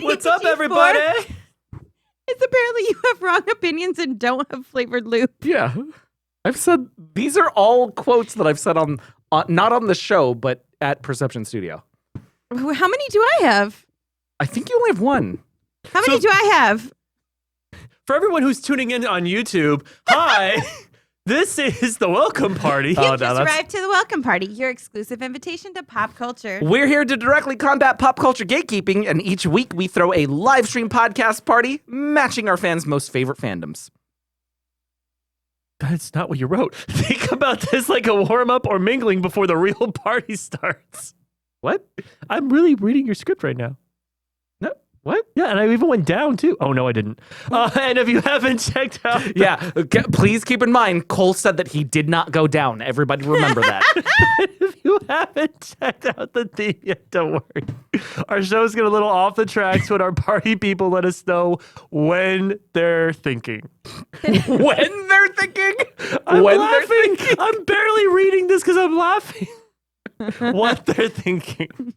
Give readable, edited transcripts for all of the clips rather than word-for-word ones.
What's up, everybody? It's apparently you have wrong opinions and don't have flavored lube. Yeah. I've said, these are all quotes that I've said on not on the show, but at Perception Studio. How many do I have? I think you only have one. How many do I have? For everyone who's tuning in on YouTube, hi. This is the welcome party. You've just arrived to the welcome party, your exclusive invitation to pop culture. We're here to directly combat pop culture gatekeeping, and each week we throw a live stream podcast party matching our fans' most favorite fandoms. That's not what you wrote. Think about this like a warm-up or mingling before the real party starts. What? I'm really reading your script right now. No. What? Yeah, and I even went down too. Oh, no, I didn't. And if you haven't checked out... Yeah, please keep in mind, Cole said that he did not go down. Everybody remember that. If you haven't checked out the theme yet, don't worry. Our show's getting a little off the tracks when our party people let us know when they're thinking. When they're thinking? I'm When laughing. they're thinking? I'm barely reading this because I'm laughing. What they're thinking.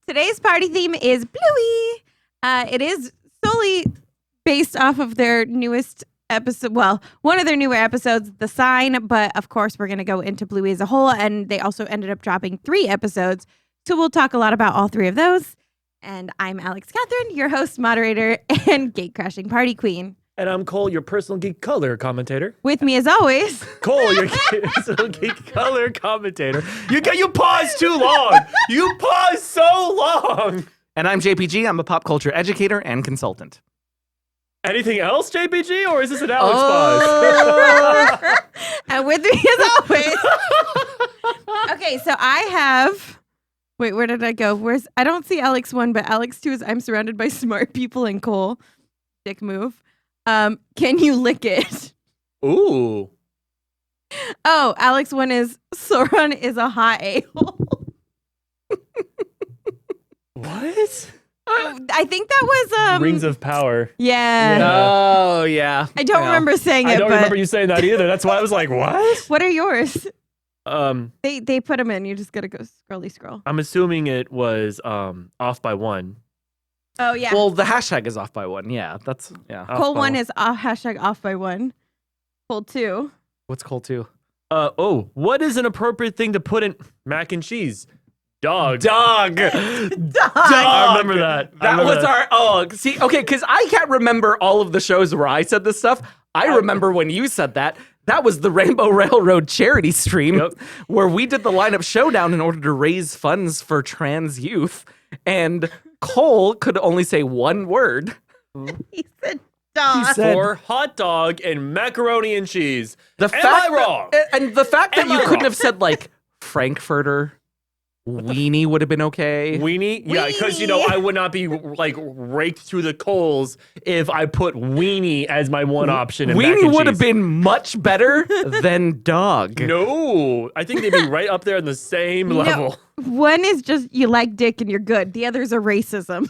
Today's party theme is Bluey. It is solely based off of their newest episode. Well, one of their newer episodes, The Sign. But of course, we're going to go into Bluey as a whole. And they also ended up dropping 3 episodes. So we'll talk a lot about all 3 of those. And I'm Alix Catherine, your host, moderator, and gate-crashing party queen. And I'm Cole, your personal geek color commentator. With me as always. Cole, your personal geek color commentator. You paused too long. You paused so long. And I'm JPG. I'm a pop culture educator and consultant. Anything else, JPG, or is this an Alex pause? And with me as always. Okay, so I have... Wait, where did I go? I don't see Alex 1, but Alex 2 is I'm surrounded by smart people and Cole. Dick move. Can you lick it? Ooh. Oh, Alex 1 is Sauron is a hot a-hole. What? I think that was Rings of Power. Yeah. Oh, yeah. I don't remember saying it. I don't but remember you saying that either. That's why I was like, what? What are yours? Um, They put them in. You just gotta go scroll. I'm assuming it was off by 1. Oh yeah. Well, the hashtag is off by 1. Yeah, that's, yeah. Cole 1 is hashtag off by 1. Cole 2. What's Cole 2? What is an appropriate thing to put in mac and cheese? Dog. Dog. I remember that. Okay, because I can't remember all of the shows where I said this stuff. I remember when you said that. That was the Rainbow Railroad charity stream where we did the lineup showdown in order to raise funds for trans youth. And Cole could only say one word. He said dog. He said for hot dog and macaroni and cheese. Am I wrong? And the fact that you couldn't have said like Frankfurter, weenie would have been okay. Weenie? Yeah, because, I would not be, like, raked through the coals if I put weenie as my one option in mac and Weenie would cheese. have been much better than dog. No. I think they'd be right up there on the same level. One is just you like dick and you're good. The other is a racism.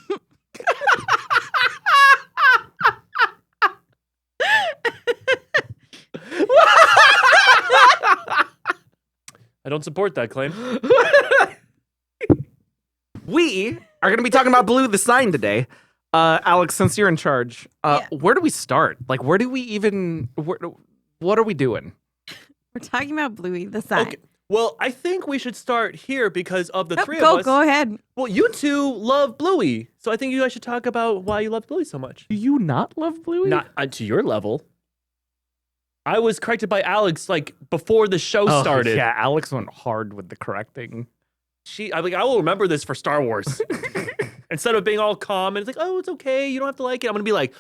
I don't support that claim. We are going to be talking about Blue the Sign today. Alex, since you're in charge, where do we start? Like, where do we even, what are we doing? We're talking about Bluey the Sign. Okay. Well, I think we should start here because of the 3 of us. Go ahead. Well, you 2 love Bluey, so I think you guys should talk about why you love Bluey so much. Do you not love Bluey? Not to your level. I was corrected by Alex like before the show started. Yeah, Alex went hard with the correcting. I will remember this for Star Wars. Instead of being all calm and it's like, oh, it's okay, you don't have to like it. I'm gonna be like,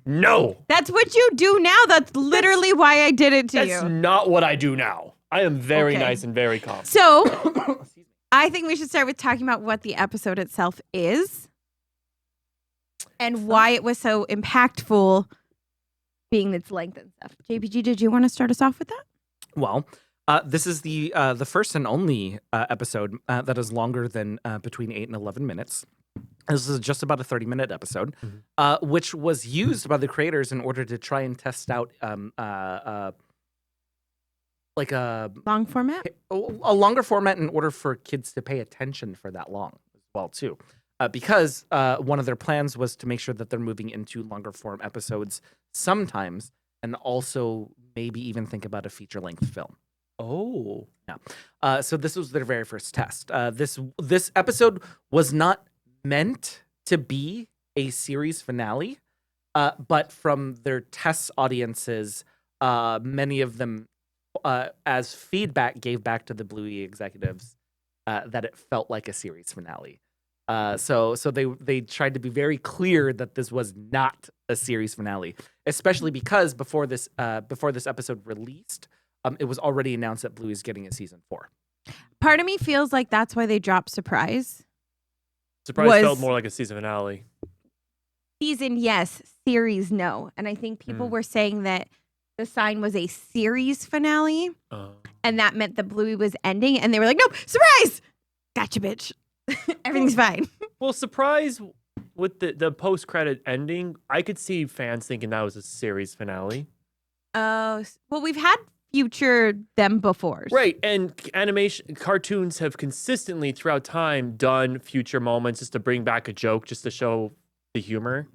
no. That's what you do now. That's literally why I did it to you. That's not what I do now. I am very nice and very calm. So, I think we should start with talking about what the episode itself is and why it was so impactful, being its length and stuff. JPG, did you want to start us off with that? Well, this is the first and only episode that is longer than between 8 and 11 minutes. This is just about a 30-minute episode, which was used by the creators in order to try and test out like a long format, a longer format in order for kids to pay attention for that long as well too. because one of their plans was to make sure that they're moving into longer form episodes sometimes, and also maybe even think about a feature length film. Oh. So this was their very first test. This episode was not meant to be a series finale, but from their test audiences, many of them, as feedback, gave back to the Bluey executives that it felt like a series finale. So they tried to be very clear that this was not a series finale, especially because before this episode released, it was already announced that Bluey's getting a season 4. Part of me feels like that's why they dropped Surprise. Surprise felt more like a season finale. Season, yes. Series, no. And I think people were saying that The Sign was a series finale, and that meant that Bluey was ending, and they were like, "No, surprise! Gotcha, bitch. Everything's fine." Well, Surprise with the post-credit ending, I could see fans thinking that was a series finale. Oh, well, we've had future them before. Right, and cartoons have consistently throughout time done future moments just to bring back a joke, just to show the humor.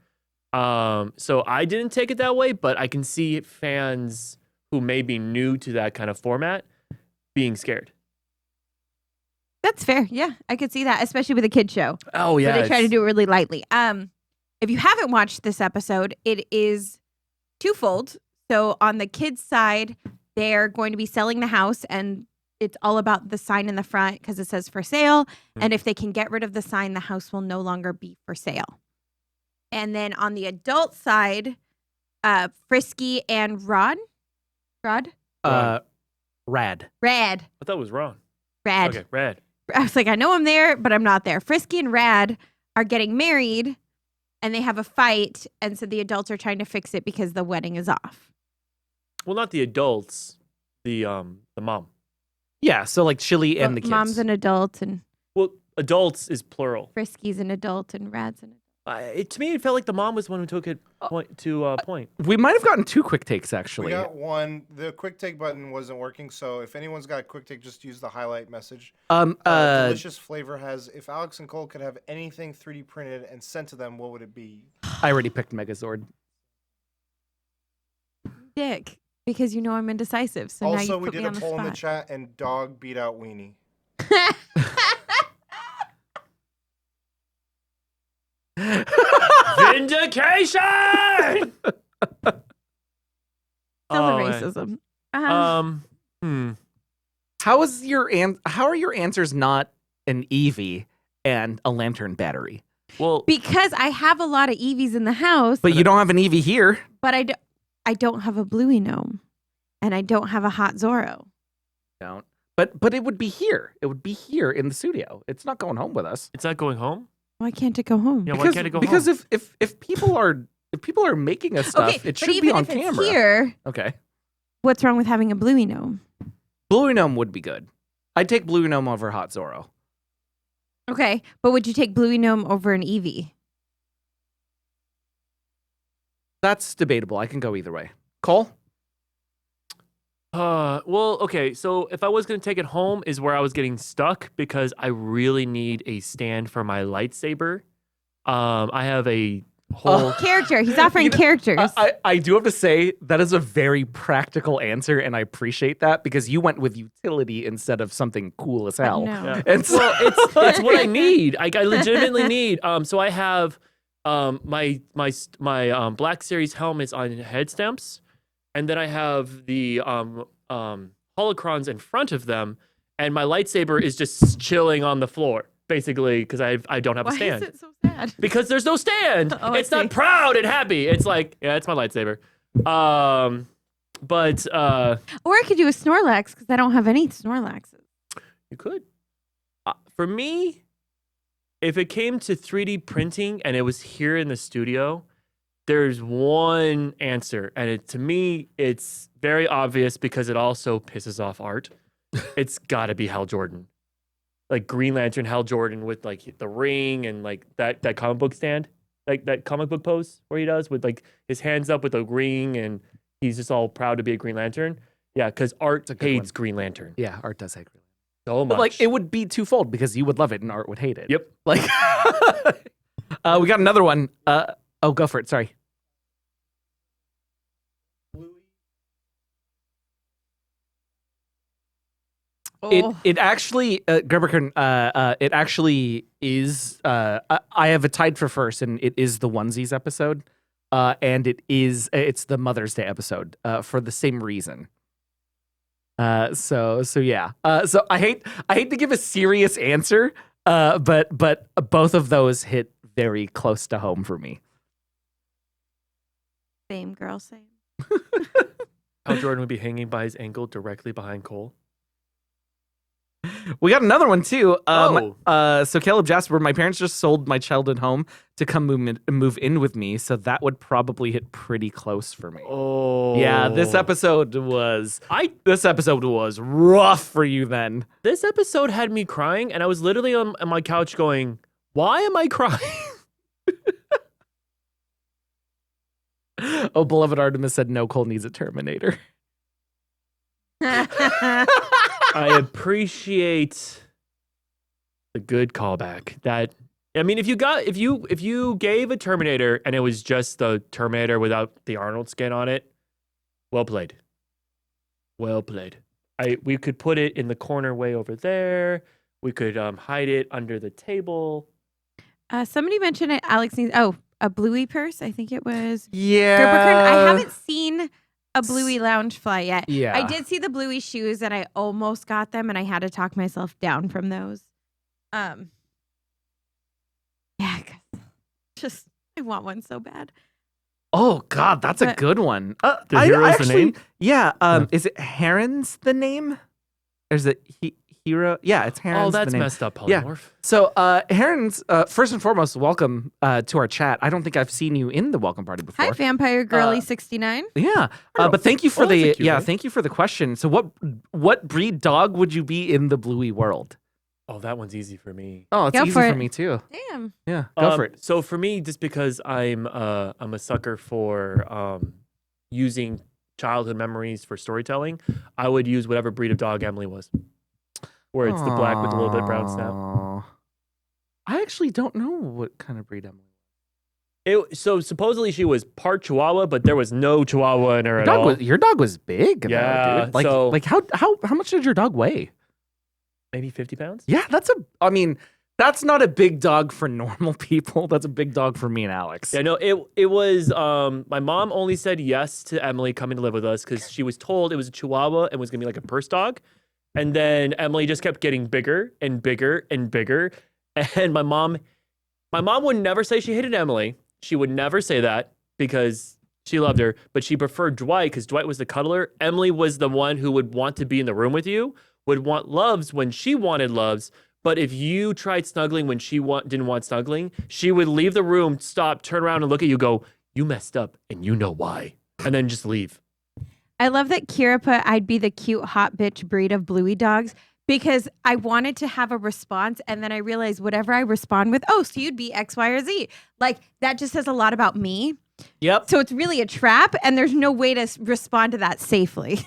So I didn't take it that way, but I can see fans who may be new to that kind of format being scared. That's fair. Yeah, I could see that, especially with a kid show. Oh yeah, where they try to do it really lightly. If you haven't watched this episode, it is twofold. So on the kids' side, they're going to be selling the house, and it's all about the sign in the front because it says for sale. And if they can get rid of the sign, the house will no longer be for sale. And then on the adult side, Frisky and Rad. Rad. I thought it was wrong. Rad. Okay, Rad. I was like, I know I'm there, but I'm not there. Frisky and Rad are getting married, and they have a fight, and so the adults are trying to fix it because the wedding is off. Well, not the adults, the mom. Yeah, so like Chili and the kids. Mom's an adult, and Well, adults is plural. Frisky's an adult, and Rad's an adult. To me, it felt like the mom was the one who took it point. We might have gotten 2 quick takes, actually. We got one. The quick take button wasn't working, so if anyone's got a quick take, just use the highlight message. Delicious Flavor has, if Alex and Cole could have anything 3D printed and sent to them, what would it be? I already picked Megazord. Dick, because you know I'm indecisive, so now Also, you we put did me a on the poll in the spot. chat, and dog beat out Weenie. Vindication! Still the man. racism. How are your answers not an Eevee and a lantern battery? Well, Because I have a lot of Eevees in the house, But you don't have an Eevee here. but I don't have a Bluey gnome, and I don't have a hot Zorro. Don't. But it would be here. It would be here in the studio. It's not going home with us. it's not going home? Why can't it go home? Yeah, why can't it go because home? if people are making us stuff, Okay, it but should be even on if it's camera. here, Okay. what's wrong with having a Bluey gnome? Bluey Gnome would be good. I'd take Bluey Gnome over Hot Zorro. Okay, but would you take Bluey gnome over an Eevee? That's debatable. I can go either way. Cole? Well, okay. So if I was going to take it home is where I was getting stuck because I really need a stand for my lightsaber. I have a whole Character. He's offering characters. I do have to say that is a very practical answer, and I appreciate that because you went with utility instead of something cool as hell. No. Yeah. And so it's what I need. I legitimately need. So I have my Black Series helmets on head stamps, and then I have the holocrons in front of them, and my lightsaber is just chilling on the floor, basically, because I don't have a Why stand. is it so sad? Because there's no stand. Oh, I It's not see. proud and happy. It's like, yeah, it's my lightsaber. But Or I could do a Snorlax because I don't have any Snorlaxes. you could. For me, if it came to 3D printing and it was here in the studio, there's one answer, and to me, it's very obvious because it also pisses off Art. It's got to be Hal Jordan, like Green Lantern Hal Jordan with like the ring and like that comic book stand, like that comic book pose where he does with like his hands up with the ring and he's just all proud to be a Green Lantern. Yeah, because Art a good hates Green Lantern. yeah, Art does hate Green So much. Like, it would be twofold because you would love it and Art would hate it. Yep. Like, we got another one. Go for it. Sorry. It actually, Gerberkern, it actually is. I have it tied for first, and it is the onesies episode, and it's the Mother's Day episode for the same reason. So yeah. So I hate to give a serious answer, but both of those hit very close to home for me. Same girl, same. How Jordan would be hanging by his ankle directly behind Cole. We got another one too. Oh. So Caleb Jasper, my parents just sold my childhood home to come move in with me, so that would probably hit pretty close for me. Oh. Yeah, this episode was rough for you then. This episode had me crying, and I was literally on my couch going, "Why am I crying?" Oh, beloved Artemis said no, Cole needs a Terminator. I appreciate the good callback. That, I mean, if you gave a Terminator and it was just the Terminator without the Arnold skin on it, well played. Well played. We could put it in the corner way over there. We could hide it under the table. Somebody mentioned it. Alix needs a Bluey purse. I think it was. Yeah. Gerberkern. I haven't seen a Bluey Loungefly yet. Yeah. I did see the Bluey shoes and I almost got them and I had to talk myself down from those. Yeah, 'cause just I want one so bad. Oh God, that's a But- good one. The hero's the name? Yeah. Is it Heron's the name? Or is it Hero? Yeah, it's Heron's. Oh, that's the name. messed up, Yeah. polymorph. So, Heron's, first and foremost, welcome to our chat. I don't think I've seen you in the welcome party before. Hi, Vampire Girly 69. Yeah, but thank you for that's a cute name. thank you for the question. So, what breed dog would you be in the Bluey world? Oh, that one's easy for me. Oh, it's Go easy for for it. me too. Damn. Yeah, go for it. So for me, just because I'm a sucker for using childhood memories for storytelling, I would use whatever breed of dog Emily was. Where it's the black with a little bit of brown snap. Aw. I actually don't know what kind of breed Emily. So supposedly she was part Chihuahua, but there was no Chihuahua in her at all. Your dog was big, though, Yeah, dude. Like, so- like how much did your dog weigh? Maybe 50 pounds? Yeah, that's not a big dog for normal people. That's a big dog for me and Alix. Yeah, no, it was, my mom only said yes to Emily coming to live with us because she was told it was a Chihuahua and was going to be like a purse dog. And then Emily just kept getting bigger and bigger and bigger. And my mom would never say she hated Emily. She would never say that because she loved her, but she preferred Dwight because Dwight was the cuddler. Emily was the one who would want to be in the room with you, would want loves when she wanted loves. But if you tried snuggling when she didn't want snuggling, she would leave the room, stop, turn around and look at you, go, "You messed up and you know why," and then just leave. I love that Kira put I'd be the cute hot bitch breed of Bluey dogs because I wanted to have a response and then I realized whatever I respond with, oh, so you'd be X, Y, or Z. Like that just says a lot about me. Yep. So it's really a trap and there's no way to respond to that safely.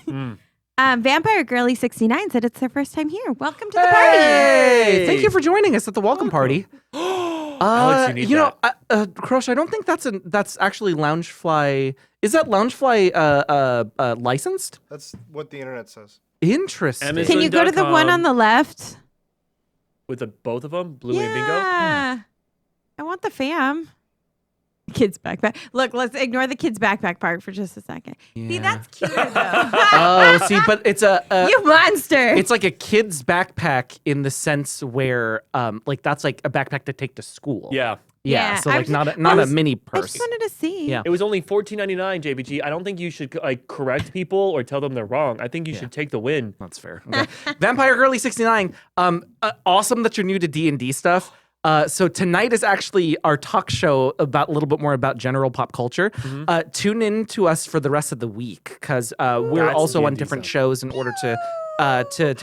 Vampire Girly 69 said it's their first time here. Welcome to the party. Hey, thank you for joining us at the welcome party. Alex, you need Krosh, I don't think that's actually Loungefly. Is that Loungefly licensed? That's what the internet says. Interesting. Amazon- Can you go to the one on the left? With both of them, Bluey and Bingo? Yeah. I want the fam. Kids backpack. Look, let's ignore the kids backpack part for just a second. See, Yeah. that's cuter though. Oh, see, but it's You monster. it's like a kid's backpack in the sense where like that's like a backpack to take to school. Yeah. Yeah, So I like was- not I a was- mini I purse. just wanted to see. Yeah. It was only $14.99, JBG. I don't think you should like correct people or tell them they're wrong. I think you should take the win. That's fair. Okay. Vampire Girly 69. Awesome that you're new to D&D stuff. So tonight is actually our talk show about a little bit more about general pop culture. Tune in to us for the rest of the week because we're That's also on D&D different stuff. shows in order to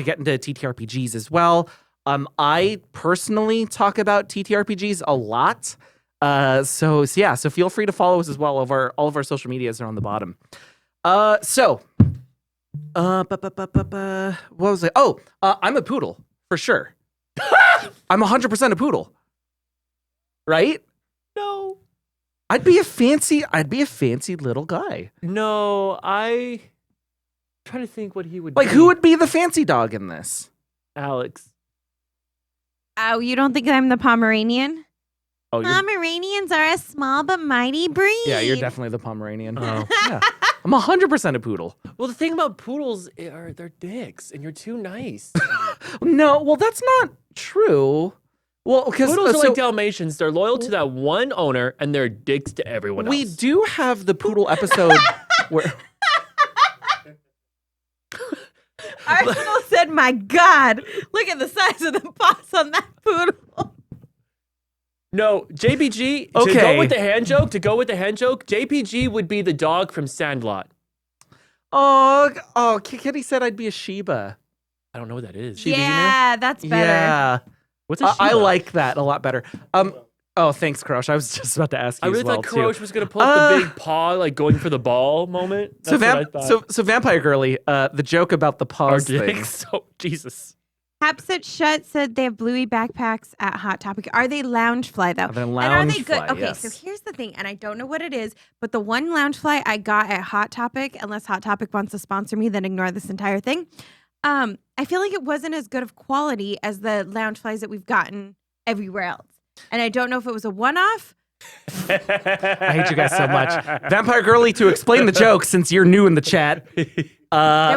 get into TTRPGs as well. I personally talk about TTRPGs a lot. So feel free to follow us as well. All of our social medias are on the bottom. What was it? Oh, I'm a poodle. for sure. I'm 100% a poodle. Right? No. I'd be a fancy little guy. No, I'm trying to think what he would Like, be. who would be the fancy dog in this? Alex. Oh, you don't think I'm the Pomeranian? Oh, Pomeranians are a small but mighty breed. yeah, you're definitely the Pomeranian. Oh. Yeah. I'm 100% a poodle. Well, the thing about poodles are they're dicks, and you're too nice. No, well, that's not true. Well, because Poodles are like Dalmatians. They're loyal to that one owner, and they're dicks to everyone we else. do have the poodle episode where Arsenal said, my God, look at the size of the paws on that poodle. No, JPG, to Okay. go with the hand joke, JPG would be the dog from Sandlot. Oh, Kitty said I'd be a Shiba. I don't know what that is. Yeah, that's better. Yeah. What's a I Shiba? like that a lot better. Oh, thanks, Krosh. I was just about to ask you I really as well, thought too. Kurosh was going to pull up the big paw, like going for the ball moment. So, That's what I thought. so Vampire Girly, the joke about the Our paws thing. dicks. Oh, Jesus. Hapsit Shut said they have Bluey backpacks at Hot Topic. Are they Loungefly, though? They're And are they good? Loungefly, Okay, yes. so here's the thing, and I don't know what it is, but the one Loungefly I got at Hot Topic, unless Hot Topic wants to sponsor me, then ignore this entire thing. I feel like it wasn't as good of quality as the Loungeflies that we've gotten everywhere else. And I don't know if it was a one-off. I hate you guys so much. Vampire Girly, to explain the joke, since you're new in the chat. There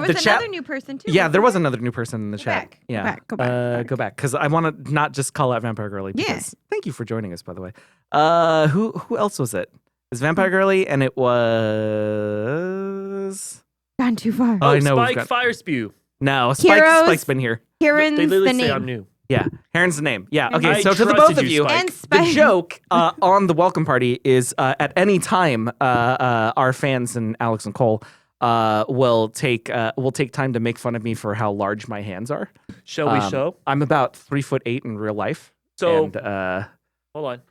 was the another chat, new person, too. Yeah, there was another new person in the Go chat. back, Yeah, go back. go back, because I want to not just call out Vampire Girly. Yeah. Because, thank you for joining us, by the way. Who else was it? It was Vampire Girly, and it was Gone too far. Oh, I know we've Spike got- Fire Spew. no Heroes. Spike's been here. Kieran's They literally the say name. I'm new. Yeah, Heron's the name. Yeah, okay. I So to the trusted both of you, you, Spike. And the Spike. joke on the welcome party is at any time our fans and Alex and Cole will take time to make fun of me for how large my hands are. Shall we show? I'm about 3'8" in real life. So, and, hold on.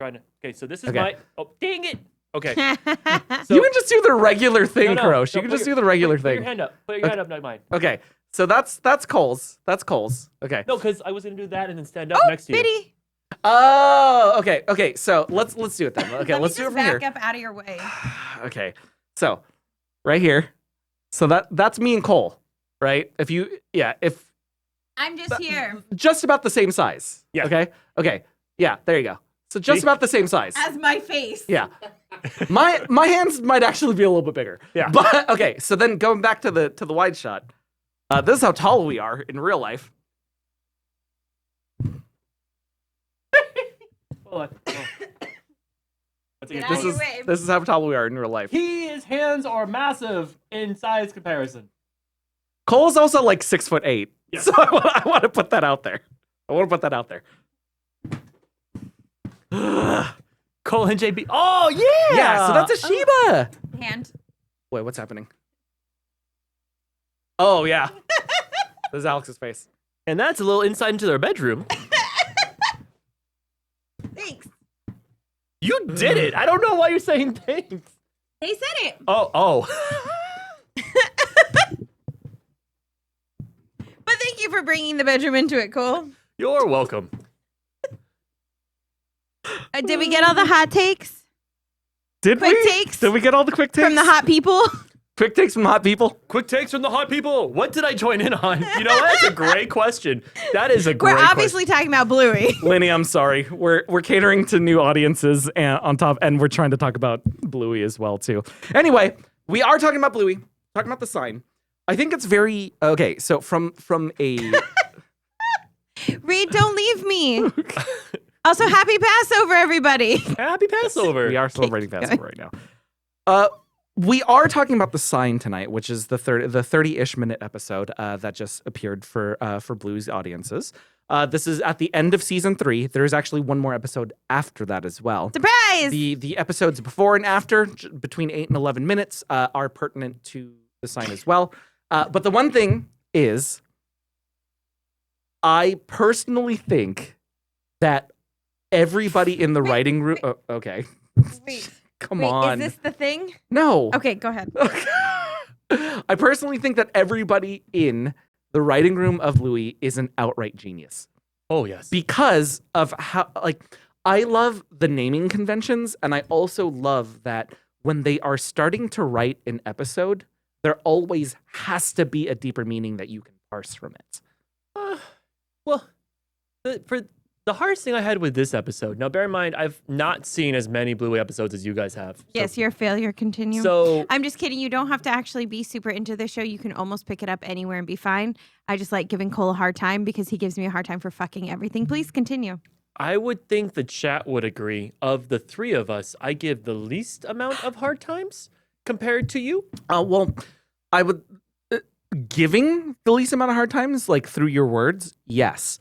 Okay, so this is Okay. my. Oh, dang it. Okay. you can just do the regular thing, Krosh. You can put just your- do the regular put your thing. hand up. Put your hand up, not mine. Okay, so that's Cole's. That's Cole's. Okay. No, because I was going to do that and then stand up Oh, next to you. Biddy. Oh, okay. So let's do it then. Okay, Let me let's do it just from here. back up out of your way. Okay. So, right here. So that's me and Cole, right? If I'm just here just about the same size. Yeah. Okay. Yeah, there you go. So just See? about the same size. as my face. Yeah. My hands might actually be a little bit bigger. Yeah. But okay, so then going back to the wide shot. This is how tall we are in real life. Hold on. Oh. Let's Get get out This of your is way. this is how tall we are in real life. His hands are massive in size comparison. Cole's also like 6'8". Yeah. So I want to put that out there. Cole and JB. Oh, yeah. Yeah, so that's a Shiba. Hand. Wait, what's happening? Oh, yeah. This is Alex's face. And that's a little insight into their bedroom. Thanks. You did it. I don't know why you're saying thanks. They said it. Oh. But thank you for bringing the bedroom into it, Cole. You're welcome. Did we get all the hot takes Did Quick we? takes Did we get all the quick takes? from the hot people? Quick takes from hot people? Quick takes from the hot people. What did I join in on? You know, that's a great question. That is a We're great obviously talking about Bluey. Lenny, I'm sorry. We're catering to new audiences and on top, and we're trying to talk about Bluey as well, too. Anyway, we are talking about Bluey, talking about the sign. I think it's very okay. So from a Reed, don't leave me. Also, happy Passover, everybody. Happy Passover. we are celebrating Passover right now. We are talking about the sign tonight, which is the 30-ish minute episode that just appeared for Bluey's audiences. This is at the end of season 3. There is actually one more episode after that as well. Surprise. The episodes before and after, between 8 and 11 minutes, are pertinent to the sign as well. But the one thing is, I personally think that everybody in the writing room. Oh, okay, Wait, come wait, on. is this the thing? No. Okay, go ahead. I personally think that everybody in the writing room of Bluey is an outright genius. Oh, yes. Because of how, I love the naming conventions, and I also love that when they are starting to write an episode, there always has to be a deeper meaning that you can parse from it. Well, for the hardest thing I had with this episode, now bear in mind, I've not seen as many Bluey episodes as you guys have. Yes, you're a failure. Continue. So I'm just kidding. You don't have to actually be super into the show. You can almost pick it up anywhere and be fine. I just like giving Cole a hard time because he gives me a hard time for fucking everything. Please continue. I would think the chat would agree. Of the three of us, I give the least amount of hard times compared to you. Well, I would giving the least amount of hard times, like through your words, yes.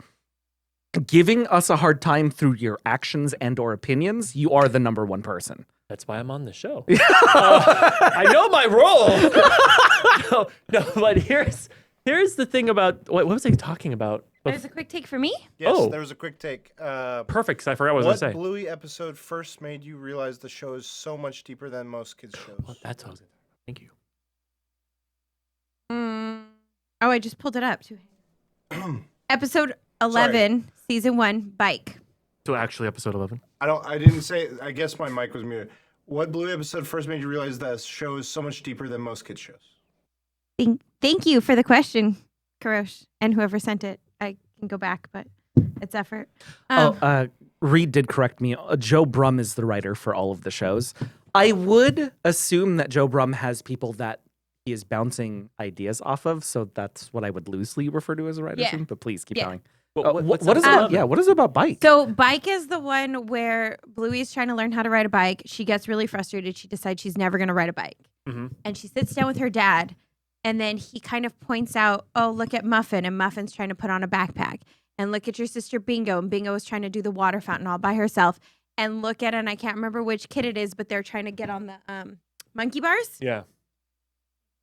Giving us a hard time through your actions and or opinions, you are the number one person. That's why I'm on the show. I know my role. no, but here's the thing about what was I talking about? There's a quick take for me. Yes, there was a quick take. Perfect, 'cause I forgot what I was going to say. What Bluey episode first made you realize the show is so much deeper than most kids' shows? Well, that's what I was going to say. Thank you. Oh, I just pulled it up. Episode 11, season 1, bike. So actually, episode 11. I didn't say. I guess my mic was muted. What Bluey episode first made you realize that show is so much deeper than most kids' shows? Thank you for the question, Karosh, and whoever sent it. I can go back, but it's effort. Reed did correct me. Joe Brum is the writer for all of the shows. I would assume that Joe Brum has people that he is bouncing ideas off of, so that's what I would loosely refer to as a writer's room. But please keep going. What is it? Yeah, what is it about bike? So bike is the one where Bluey is trying to learn how to ride a bike. She gets really frustrated. She decides she's never going to ride a bike, and she sits down with her dad. And then he kind of points out, oh, look at Muffin. And Muffin's trying to put on a backpack. And look at your sister Bingo. And Bingo is trying to do the water fountain all by herself. And look at, and I can't remember which kid it is, but they're trying to get on the monkey bars. Yeah.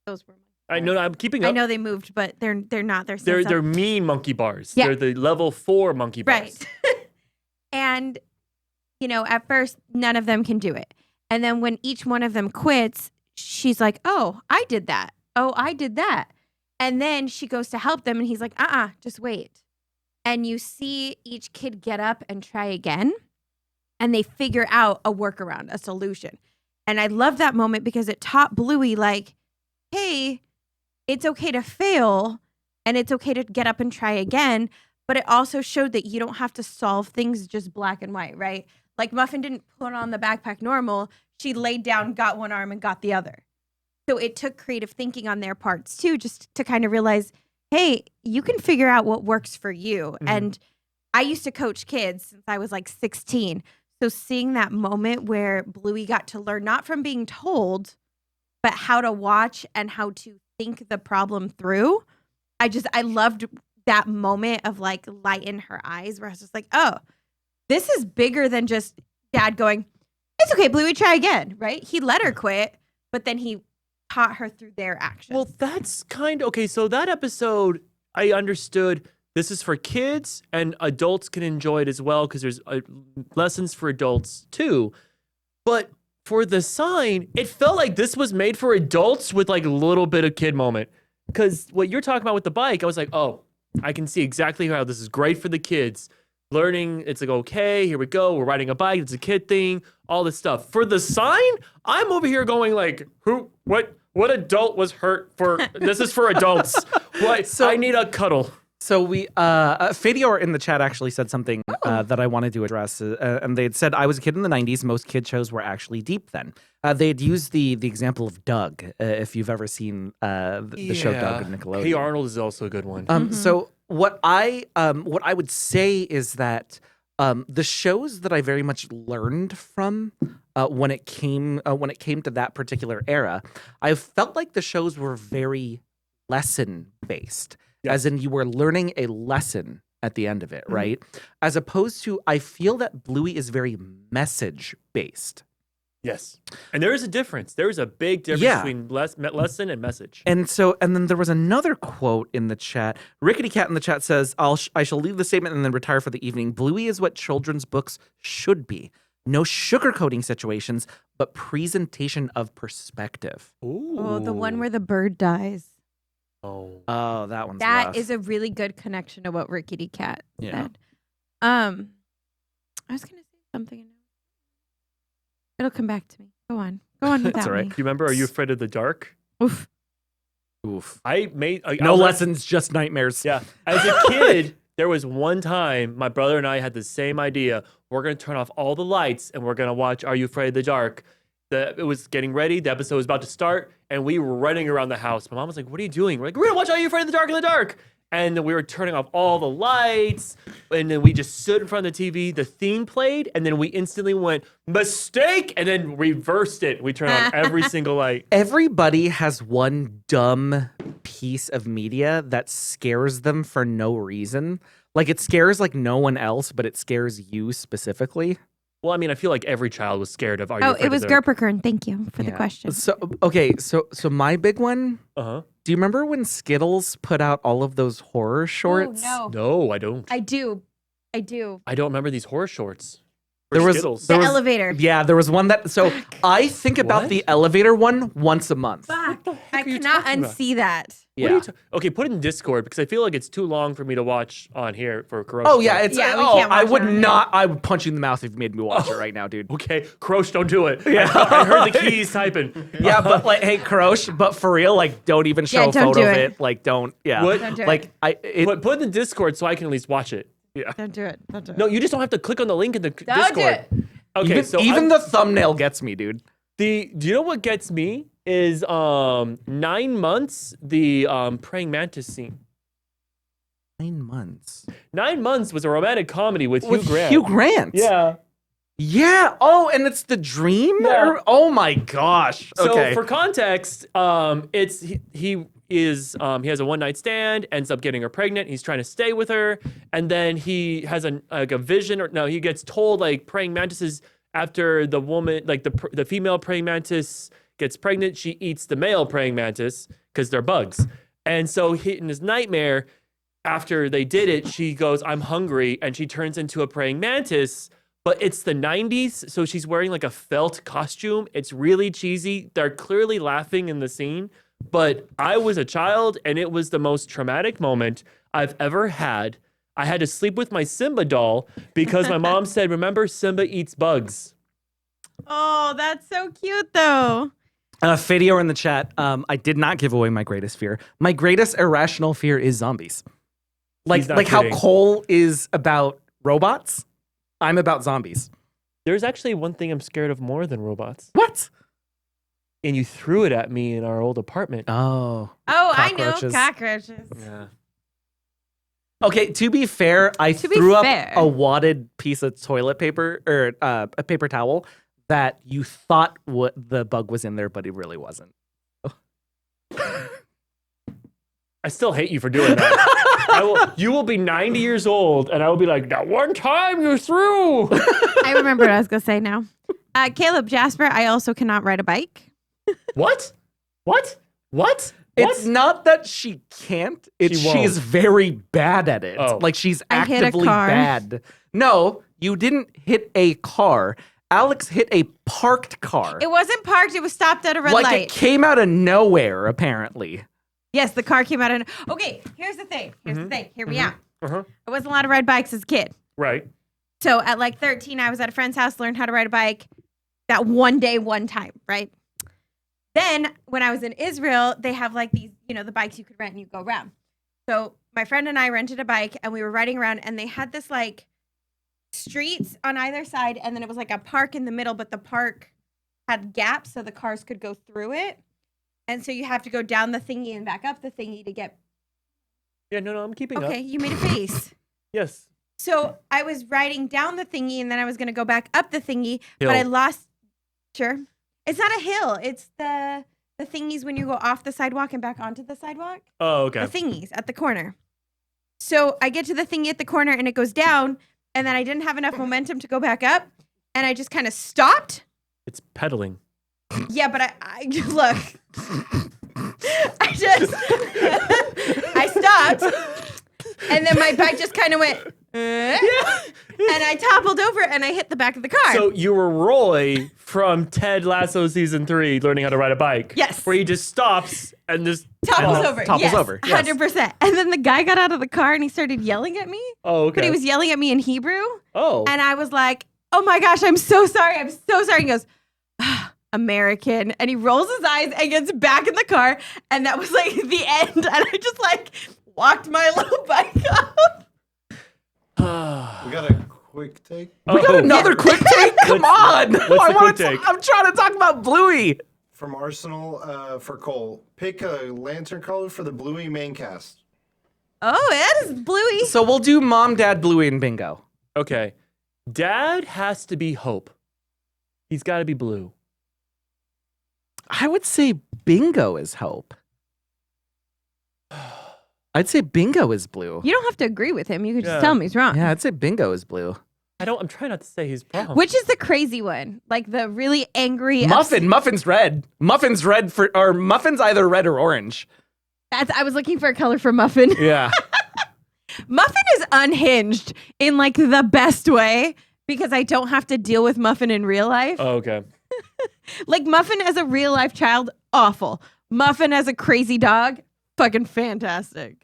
Those were. I know. I'm keeping up. I know they moved, but they're not. They're mean monkey bars. Yeah. They're the level 4 monkey bars. Right. And, at first, none of them can do it. And then when each one of them quits, she's like, oh, I did that. Oh, I did that. And then she goes to help them and he's like, just wait. And you see each kid get up and try again. And they figure out a workaround, a solution. And I love that moment because it taught Bluey, like, hey, it's okay to fail and it's okay to get up and try again. But it also showed that you don't have to solve things just black and white, right? Like Muffin didn't put on the backpack normal. She laid down, got one arm and got the other. So it took creative thinking on their parts too, just to kind of realize, hey, you can figure out what works for you. And I used to coach kids since I was like 16. So seeing that moment where Bluey got to learn, not from being told, but how to watch and how to think the problem through. I loved that moment of like light in her eyes where I was just like, oh, this is bigger than just dad going, it's okay, Bluey, try again, right? He let her quit, but then he taught her through their actions. Well, that's kind of okay. So that episode, I understood this is for kids and adults can enjoy it as well because there's lessons for adults too. But for the sign, it felt like this was made for adults with like a little bit of kid moment. Because what you're talking about with the bike, I was like, oh, I can see exactly how this is great for the kids. Learning, it's like, okay, here we go. We're riding a bike. It's a kid thing, all this stuff. For the sign, I'm over here going like, what adult was hurt for? This is for adults. What? So, I need a cuddle. So we, Fadior in the chat actually said something that I wanted to address. And they had said, I was a kid in the 90s. Most kid shows were actually deep then. They had used the example of Doug, if you've ever seen the show Doug on Nickelodeon. Hey Arnold is also a good one. So what I would say is that the shows that I very much learned from when it came to that particular era, I felt like the shows were very lesson based. As in you were learning a lesson at the end of it, right? As opposed to, I feel that Bluey is very message-based. Yes. And there is a difference. There is a big difference between lesson and message. And then there was another quote in the chat. Rickety Cat in the chat says, I shall leave the statement and then retire for the evening. Bluey is what children's books should be. No sugarcoating situations, but presentation of perspective. Ooh. Oh, the one where the bird dies. Oh, that one's That rough. is a really good connection to what Rickety Cat Yeah. said. I was gonna say something. It'll come back to me. Go on without all right. me. Do you remember Are You Afraid of the Dark? Oof. Oof. I made No lessons, just nightmares. Yeah. As a kid, there was one time my brother and I had the same idea. We're going to turn off all the lights and we're going to watch Are You Afraid of the Dark? It was getting ready. The episode was about to start and we were running around the house. My mom was like, what are you doing? We're like, we're going to watch Are You Afraid of the Dark in the dark? And then we were turning off all the lights. And then we just stood in front of the TV. The theme played. And then we instantly went, mistake. And then reversed it. We turned on every single light. Everybody has one dumb piece of media that scares them for no reason. Like it scares like no one else, but it scares you specifically. Well, I mean, I feel like every child was scared of Are You Afraid It of was the Dark? Gerperkern. Thank you for the question. So so my big one. Uh-huh. Do you remember when Skittles put out all of those horror shorts? Oh, No, I don't. I do. I don't remember these horror shorts. There was- Skittles. there The was- elevator. Yeah, there was one that. So I think about What? the elevator one once a month. Fuck. I are you cannot talking about? unsee that. What are you okay, put it in Discord because I feel like it's too long for me to watch on here for Kurosh. Oh yeah, it's Yeah, we oh can't I watch would it on here. not. I would punch you in the mouth if you made me watch it right now, dude. Okay, Kurosh, don't do it. Yeah. I heard the keys typing. Yeah, but like, hey, Kurosh, but for real, like, don't even show Yeah, a don't photo do of it. it. Like, don't. Yeah. What? Don't do Like, it. Put it in Discord so I can at least watch it. Yeah. Don't do it. Don't do it. No, you just don't have to click on the link in the Don't Discord. do it. Okay, even, so even the thumbnail gets me, dude. do you know what gets me is 9 months the praying mantis scene. 9 months. 9 months was a romantic comedy with Hugh Grant. Hugh Grant. Yeah. Yeah. Oh, and it's the dream. Yeah. Oh my gosh. So Okay. for context, it's he has a one night stand, ends up getting her pregnant. He's trying to stay with her, and then he has a vision, or no, he gets told like praying mantises after the woman, like the female praying mantis gets pregnant, she eats the male praying mantis because they're bugs, and so in his nightmare, after they did it, she goes, "I'm hungry," and she turns into a praying mantis. But it's the 90s, so she's wearing like a felt costume. It's really cheesy. They're clearly laughing in the scene. But I was a child, and it was the most traumatic moment I've ever had. I had to sleep with my Simba doll because my mom said, remember, Simba eats bugs. Oh, that's so cute, though. Fadio in the chat. I did not give away my greatest fear. My greatest irrational fear is zombies. He's not Like how kidding. Cole is about robots. I'm about zombies. There's actually one thing I'm scared of more than robots. What? And you threw it at me in our old apartment. Oh. Oh, I know. Cockroaches. Cockroaches. Yeah. Okay, to be fair, I To be threw up fair. a wadded piece of toilet paper or a paper towel that you thought what the bug was in there, but it really wasn't. I still hate you for doing that. You will be 90 years old, and I will be like, that one time you threw. I remember what I was going to say now. Caleb Jasper, I also cannot ride a bike. What? What? What? It's not that she can't. It's She won't. she's very bad at it. Oh. Like she's I hit a actively car. bad. No, you didn't hit a car. Alex hit a parked car. It wasn't parked. It was stopped at a red like light. it came out of nowhere, apparently. Yes, the car came out of... Okay, here's the thing. Hear me out. Uh-huh. I wasn't allowed to ride bikes as a kid. Right. So at like 13, I was at a friend's house, learned how to ride a bike that one day, one time, right? Then when I was in Israel, they have like these, the bikes you could rent and you go around. So my friend and I rented a bike and we were riding around and they had this like streets on either side and then it was like a park in the middle, but the park had gaps so the cars could go through it. And so you have to go down the thingy and back up the thingy to get... Yeah, no, I'm keeping Okay, up. you made a face. Yes. So I was riding down the thingy and then I was going to go back up the thingy, Hill. but I lost... Sure. It's not a hill. It's the thingies when you go off the sidewalk and back onto the sidewalk. Oh, okay. The thingies at the corner. So I get to the thingy at the corner and it goes down and then I didn't have enough momentum to go back up and I just kind of stopped. It's pedaling. Yeah, but I look. I stopped, and then my bike just kind of went. and I toppled over and I hit the back of the car. So you were Roy from Ted Lasso season 3, learning how to ride a bike. Yes. Where he just stops and just topples over. Topples yes, over, yes. 100%. And then the guy got out of the car and he started yelling at me. Oh, okay. But he was yelling at me in Hebrew. Oh. And I was like, oh my gosh, I'm so sorry. I'm so sorry. He goes, American. And he rolls his eyes and gets back in the car. And that was like the end. And I just like walked my little bike up. We got a quick take. We got another quick take? Come on. What's the quick take? I'm trying to talk about Bluey. From Arsenal for Cole. Pick a lantern color for the Bluey main cast. Oh, that is Bluey. So we'll do Mom, Dad, Bluey, and Bingo. Okay. Dad has to be Hope. He's got to be blue. I would say Bingo is Hope. I'd say Bingo is blue. You don't have to agree with him. You can just Yeah. tell him he's wrong. Yeah, I'd say Bingo is blue. I'm trying not to say he's wrong. Which is the crazy one? Like the really angry Muffin's red. Muffin's either red or orange. I was looking for a color for Muffin. Yeah. Muffin is unhinged in like the best way because I don't have to deal with Muffin in real life. Oh, okay. Like Muffin as a real life child, awful. Muffin as a crazy dog, fucking fantastic.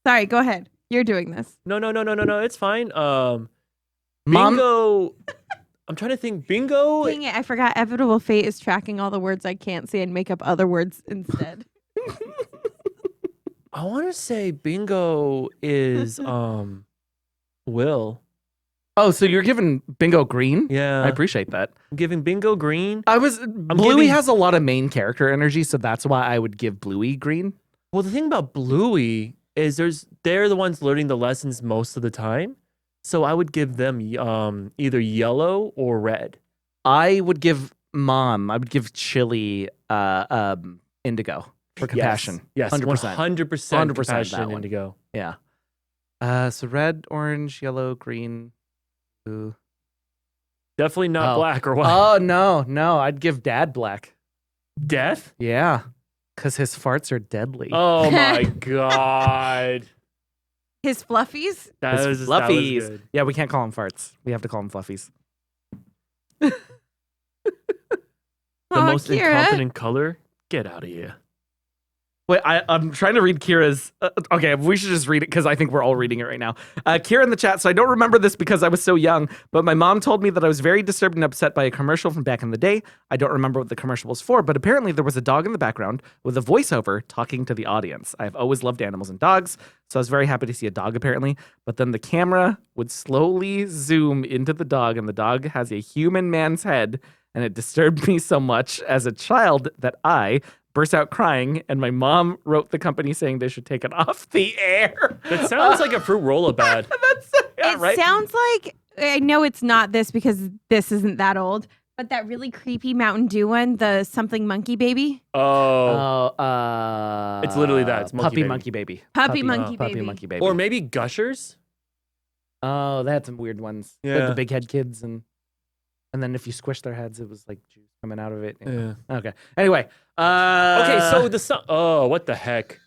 Sorry, go ahead. You're doing this. No. It's fine. Mom- Bingo. I'm trying to think. Bingo. Dang it, I forgot Inevitable Fate is tracking all the words I can't say and make up other words instead. I want to say Bingo is Will. Oh, so you're giving Bingo green? Yeah. I appreciate that. I'm giving Bingo green. Bluey giving- has a lot of main character energy, so that's why I would give Bluey green. Well, the thing about Bluey is they're the ones learning the lessons most of the time. So I would give them either yellow or red. I would give Chili indigo for compassion. Yes, 100%. 100% 100% compassion that one. indigo. Yeah. So red, orange, yellow, green, blue. Definitely not Oh. black or white. Oh, no. I'd give Dad black. Death? Yeah. Because his farts are deadly. Oh my god. His fluffies? That His was fluffies. good. Yeah, we can't call them farts. We have to call them fluffies. The Aw, most Kira. incompetent color? Get out of here. Wait, I'm trying to read Kira's. Okay, we should just read it because I think we're all reading it right now. Kira in the chat. So I don't remember this because I was so young, but my mom told me that I was very disturbed and upset by a commercial from back in the day. I don't remember what the commercial was for, but apparently there was a dog in the background with a voiceover talking to the audience. I've always loved animals and dogs, so I was very happy to see a dog apparently. But then the camera would slowly zoom into the dog, and the dog has a human man's head, and it disturbed me so much as a child that I burst out crying, and my mom wrote the company saying they should take it off the air. That sounds like a fruit roll bad. It sounds like, I know it's not this because this isn't that old, but that really creepy Mountain Dew one, the something monkey baby. Oh. It's literally that. It's Puppy Monkey Baby. Monkey Baby. Puppy Monkey Puppy Baby. Monkey Baby. Or maybe Gushers? Oh, they had some weird ones. Like Yeah. the big head kids, and then if you squish their heads, it was like juice coming out of it. Yeah. Okay. Anyway. Okay, so the sun. Oh, what the heck?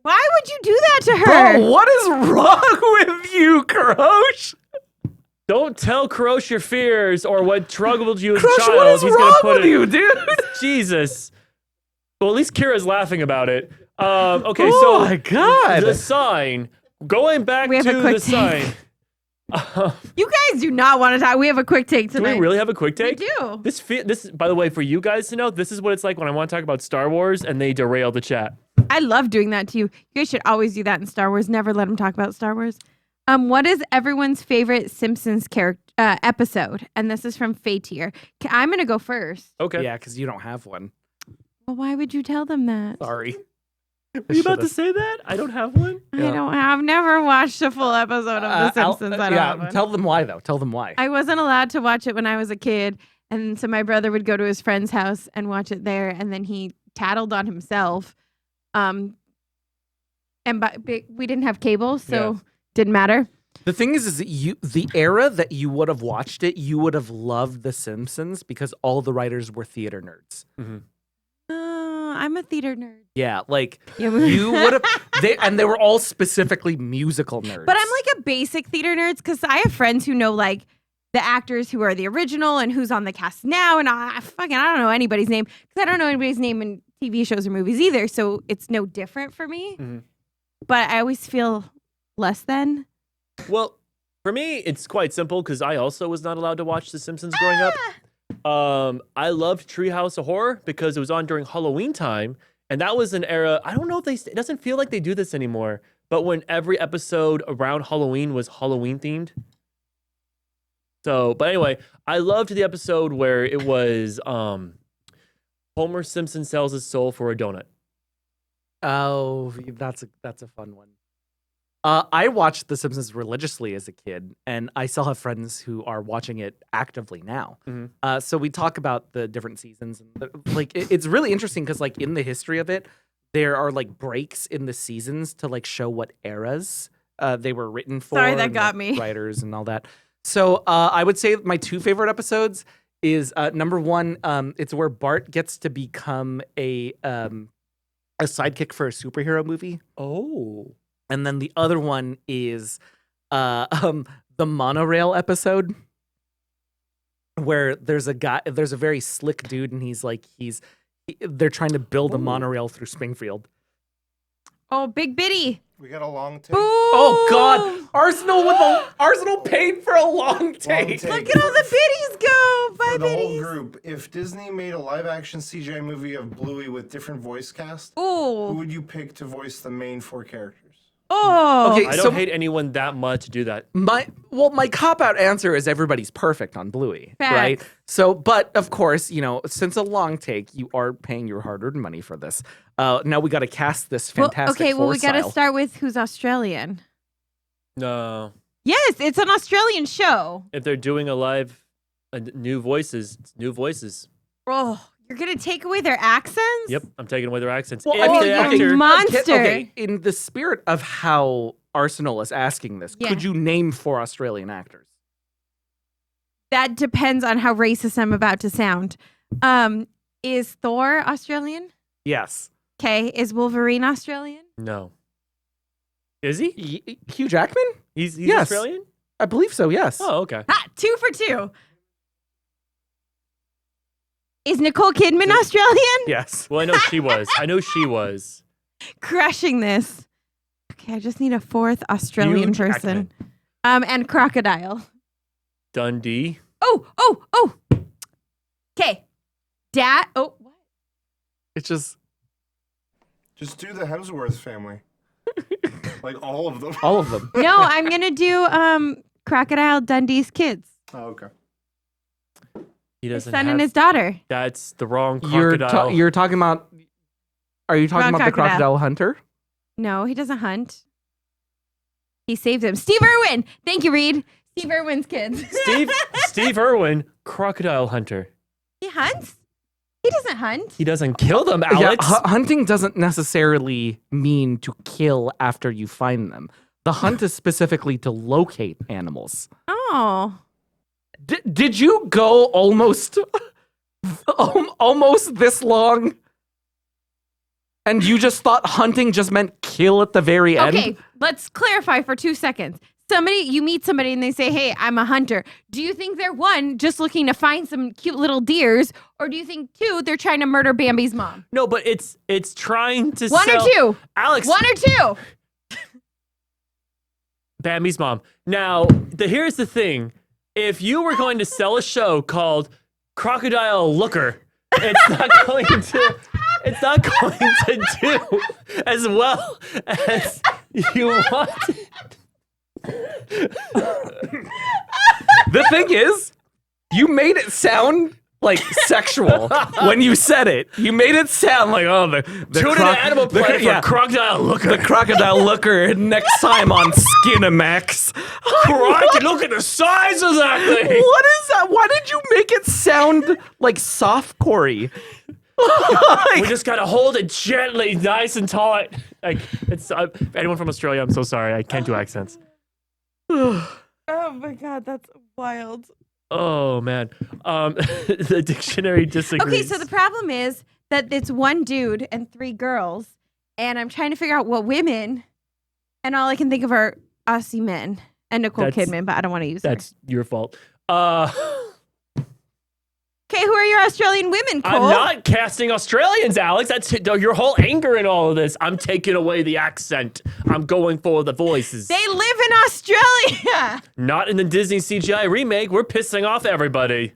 Why would you do that to her? Bro, what is wrong with you, Krosh? Don't tell Kurosh your fears or what troubled you as a Krosh, child. what is He's wrong gonna put with it. you, dude? Jesus. Well, at least Kira's laughing about it. Okay, Oh so my God. the sign. Going back We have a to quick the sign. You guys do not want to talk. We have a quick take Do tonight. we really have a quick take? We do. This, by the way, for you guys to know, this is what it's like when I want to talk about Star Wars and they derail the chat. I love doing that to you. You guys should always do that in Star Wars. Never let them talk about Star Wars. What is everyone's favorite Simpsons character episode? And this is from Fatier. I'm gonna go first. Okay. Yeah, because you don't have one. Well, why would you tell them that? Sorry. Are you about to say that? I don't have one. I've never watched a full episode of The Simpsons. I don't have one. Tell them why, though. Tell them why. I wasn't allowed to watch it when I was a kid, and so my brother would go to his friend's house and watch it there, and then he tattled on himself. And we didn't have cable, so didn't matter. The thing is that the era that you would have watched it, you would have loved The Simpsons because all the writers were theater nerds. Mm-hmm. I'm a theater nerd. Yeah, like Yeah, you would have. They were all specifically musical nerds. But I'm like a basic theater nerd because I have friends who know like the actors who are the original and who's on the cast now, and I don't know anybody's name because I don't know anybody's name in TV shows or movies either. So it's no different for me. Mhm. But I always feel less than. Well, for me, it's quite simple because I also was not allowed to watch The Simpsons growing up. I loved Treehouse of Horror because it was on during Halloween time, and that was an era. I don't know if it doesn't feel like they do this anymore. But when every episode around Halloween was Halloween themed. So, but anyway, I loved the episode where it was Homer Simpson sells his soul for a donut. Oh, that's a fun one. I watched The Simpsons religiously as a kid, and I still have friends who are watching it actively now. Mhm. So we talk about the different seasons, and it's really interesting because like in the history of it, there are like breaks in the seasons to like show what eras they were written for. Sorry, that and, got like, me. writers and all that. So I would say my two favorite episodes is number one. It's where Bart gets to become a sidekick for a superhero movie. Oh. And then the other one is the monorail episode where there's a very slick dude, and they're trying to build a monorail through Springfield. Oh, Big Biddy. We got a long take. Ooh. Oh God, Arsenal paid for a long take. take. Look at all the biddies go. Bye, For the whole biddies. group, if Disney made a live-action CGI movie of Bluey with different voice cast, who Oh. would you pick to voice the main 4 characters? Oh. Okay, I so don't hate anyone that much to do that. my cop-out answer is everybody's perfect on Bluey, Facts. right? So, but of course, since a long take, you are paying your hard-earned money for this. Now we got to cast this fantastic. Okay, well, we got to style. start with who's Australian. No. Yes, it's an Australian show. If they're doing new voices, it's new voices. Oh, you're going to take away their accents? Yep, I'm taking away their accents. Well, If I mean, the okay, actor, monster. Okay, in the spirit of how Arsenal is asking this, Yeah. could you name 4 Australian actors? That depends on how racist I'm about to sound. Is Thor Australian? Yes. Okay. Is Wolverine Australian? no. Is he? Hugh Jackman? He's Yes. Australian? I believe so, yes. Oh, okay. Ha! 2 for 2. Is Nicole Kidman Australian? Yes. Well, I know she was. Crushing this. Okay, I just need a 4th Australian Hugh person. And Crocodile. Dundee. Oh. Okay. Oh, what? It's just Just do the Hemsworth family. Like all of them. all of them. No, I'm gonna do Crocodile Dundee's kids. Oh, okay. He His doesn't son have, and his daughter. That's the wrong You're crocodile. you're talking about Are you talking Wrong about the crocodile. crocodile hunter? No, he doesn't hunt. He saved him. Steve Irwin. Thank you, Reed. Steve Irwin's kids. Steve Irwin, crocodile hunter. He hunts? He doesn't hunt. He doesn't kill them, Yeah, Alex. hunting doesn't necessarily mean to kill after you find them. The hunt is specifically to locate animals. Oh. Did you go almost this long? And you just thought hunting just meant kill at the very end? Okay, let's clarify for 2 seconds. You meet somebody and they say, hey, I'm a hunter. Do you think they're 1, just looking to find some cute little deers? Or do you think 2, they're trying to murder Bambi's mom? No, but it's trying to 1 sell... or 2? Alex. 1 or 2? Bambi's mom. Now, here's the thing. If you were going to sell a show called Crocodile Looker, it's not going to do as well as you want. The thing is, you made it sound like sexual when you said it. You made it sound like, the Tune in to Animal Planet for Crocodile Looker. The Crocodile Looker next time on Skinamax. Look at the size of that thing. What is that? Why did you make it sound like softcore-y? We just gotta hold it gently, nice and taut. Like it's anyone from Australia. I'm so sorry. I can't do accents. Oh my God, that's wild. Oh man, the dictionary disagrees. Okay, so the problem is that it's one dude and 3 girls, and I'm trying to figure out what women, and all I can think of are Aussie men and Nicole Kidman, but I don't want to use her. That's your fault. Okay, who are your Australian women, Cole? I'm not casting Australians, Alex. That's your whole anger in all of this. I'm taking away the accent. I'm going for the voices. They live in Australia. Not in the Disney CGI remake. We're pissing off everybody.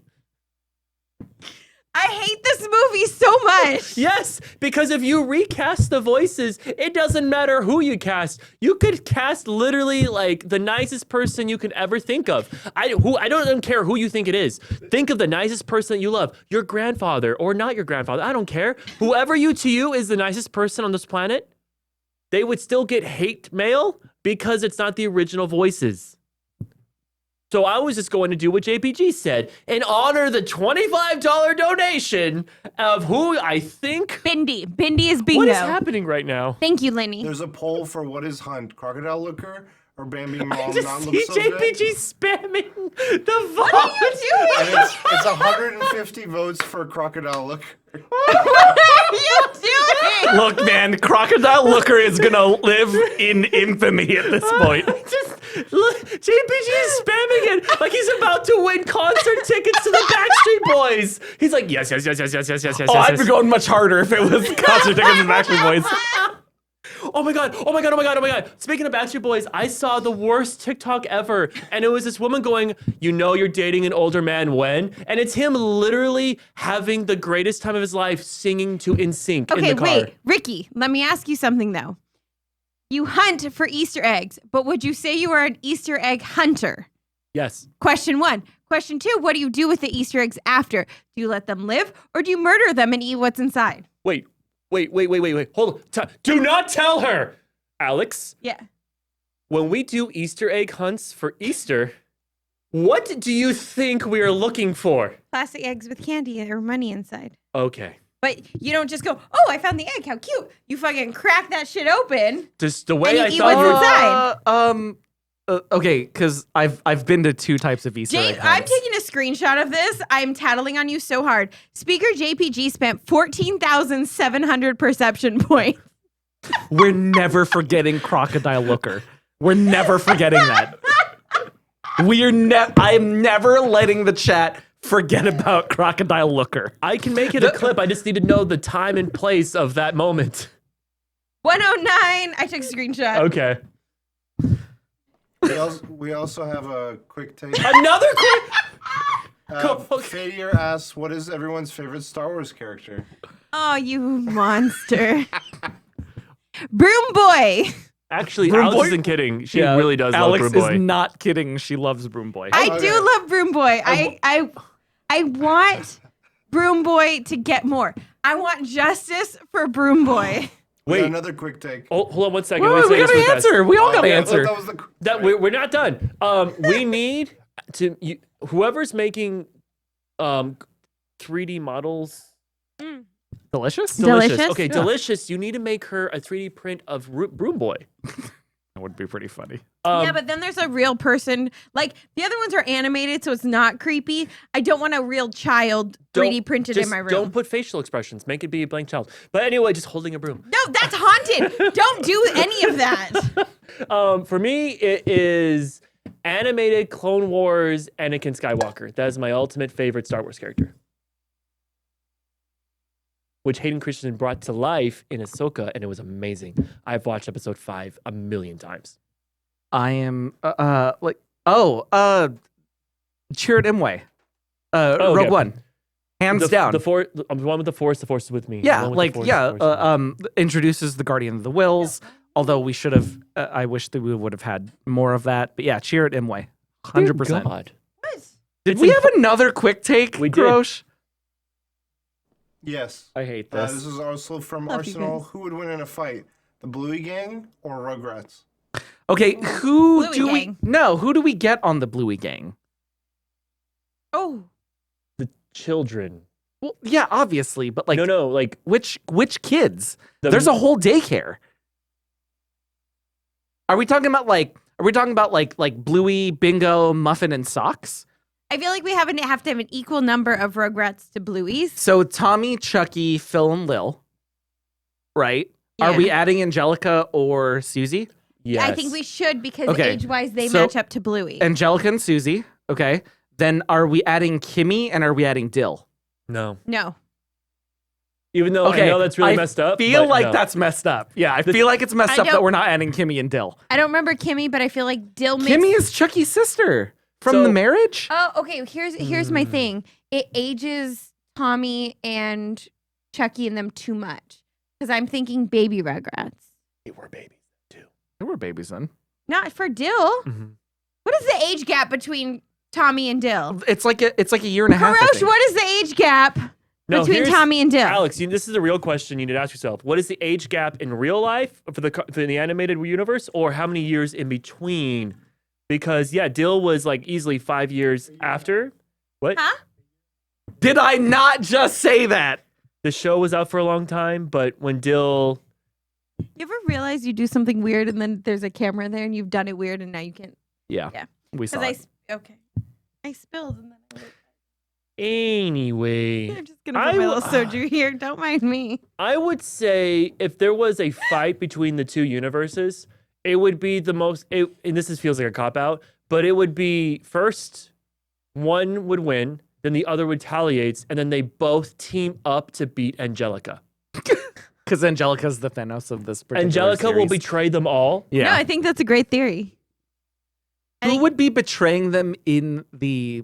I hate this movie so much. Yes, because if you recast the voices, it doesn't matter who you cast. You could cast literally like the nicest person you could ever think of. I don't care who you think it is. Think of the nicest person that you love. Your grandfather or not your grandfather. I don't care. Whoever to you is the nicest person on this planet, they would still get hate mail because it's not the original voices. So I was just going to do what JPG said and honor the $25 donation of who I think. Bindi. Bindi is bingo. What is happening right now? Thank you, Lenny. There's a poll for what is Hunt, Crocodile Looker or Bambi Mom I Not just Look see So Good? JPG spamming the vote. What are you doing? And it's 150 votes for Crocodile Looker. What are you doing? Look, man, Crocodile Looker is gonna live in infamy at this point. Just look, JPG is spamming it like he's about to win concert tickets to the Backstreet Boys. He's like, yes. Oh, I'd be going much harder if it was concert tickets and Backstreet Boys. Oh my god. Speaking of Backstreet Boys, I saw the worst TikTok ever. And it was this woman going, you know you're dating an older man when? And it's him literally having the greatest time of his life singing to NSYNC in the car. Okay, wait. Ricky, let me ask you something, though. You hunt for Easter eggs, but would you say you are an Easter egg hunter? Yes. Question 1. Question 2, what do you do with the Easter eggs after? Do you let them live, or do you murder them and eat what's inside? Wait. Hold on. Do not tell her, Alex. Yeah. When we do Easter egg hunts for Easter, what do you think we are looking for? Plastic eggs with candy or money inside. Okay. But you don't just go, oh, I found the egg. How cute. You fucking crack that shit open. Just the way And I you eat thought what's you were. inside. Okay, because I've been to 2 types of Easter egg Jake, I'm hunts. taking a screenshot of this. I'm tattling on you so hard. Speaker JPG spent 14,700 perception points. We're never forgetting Crocodile Looker. We're never forgetting that. I am never letting the chat forget about Crocodile Looker. I can make it a clip. I just need to know the time and place of that moment. 109. I took a screenshot. Okay. We also have a quick take. Another quick. Fadier asks, what is everyone's favorite Star Wars character? Oh, you monster. Broom Boy. Actually, Broom Alex Boy? isn't kidding. She really does Alex love Broom Boy. is not kidding. She loves Broom Boy. I Okay. do love Broom Boy. I want Broom Boy to get more. I want justice for Broom Boy. We got Wait. another quick take. Oh, hold on one second. Wait, Let me we say this gotta real fast. answer. We all gotta Yeah, answer. That was the That we're not done. We need to whoever's making 3D models. Delicious? Delicious? Okay, Yeah. Delicious. You need to make her a 3D print of Broom Boy. That would be pretty funny. Yeah, but then there's a real person. Like, the other ones are animated, so it's not creepy. I don't want a real child 3D printed in my room. Don't put facial expressions. Make it be a blank child. But anyway, just holding a broom. No, that's haunted. Don't do any of that. For me, it is animated Clone Wars Anakin Skywalker. That is my ultimate favorite Star Wars character. Which Hayden Christensen brought to life in Ahsoka, and it was amazing. I've watched episode 5 a million times. I am Chirrut Imwe. okay. Rogue One. Hands down. I'm the one with the Force. The Force is with me. Yeah, The one with like the Force, the Force is with me. introduces the Guardian of the Wills. Although we should have, I wish that we would have had more of that. But yeah, Chirrut Imwe, 100%. Dear God. Did we have another quick take, We did. Grosh? Yes. I hate This this. is also from Love you Arsenal. guys. Who would win in a fight? The Bluey Gang or Rugrats? Okay, who Bluey do Gang. who do we get on the Bluey Gang? Oh. The children. Well, yeah, obviously, but like, No, like which kids? the, There's a whole daycare. Are we talking about like Bluey, Bingo, Muffin, and Socks? I feel like we have to have an equal number of Rugrats to Bluey's. So Tommy, Chucky, Phil, and Lil, right? Yeah. Are we adding Angelica or Susie? Yes. I think we should because Okay, age-wise they so- match up to Bluey. Angelica and Susie. Okay. Then are we adding Kimmy and are we adding Dill? No. No. Even though I know that's really messed up. Feel but like no. that's messed up. Yeah, I feel like it's messed I up that don't- we're not adding Kimmy and Dill. I don't remember Kimmy, but I feel like Dill makes... Kimmy is Chucky's sister from So- the marriage. Oh, okay. Here's my thing. It ages Tommy and Chucky and them too much because I'm thinking baby Rugrats. They were babies too. They were babies then. Not for Dill. Mm-hmm. What is the age gap between Tommy and Dill? It's like a year and a half. I Karosh, think. what is the age gap between here's- Tommy and Dill? Alex, this is a real question you need to ask yourself. What is the age gap in real life for the animated universe, or how many years in between? Because Dill was like easily 5 years after. What? Huh? Did I not just say that? The show was out for a long time, but when Dill, You ever realize you do something weird and then there's a camera there and you've done it weird and now you can't? Yeah. Yeah. We saw Because it. I spilled and then anyway, I'm just gonna put my little soju here. Don't mind me. I would say if there was a fight between the two universes, it would be the most. And feels like a cop out, but it would be first one would win, then the other retaliates, and then they both team up to beat Angelica. Because Angelica's the Thanos of this particular Angelica will series. betray them all. Yeah. No, I think that's a great theory. I Who think- would be betraying them in the?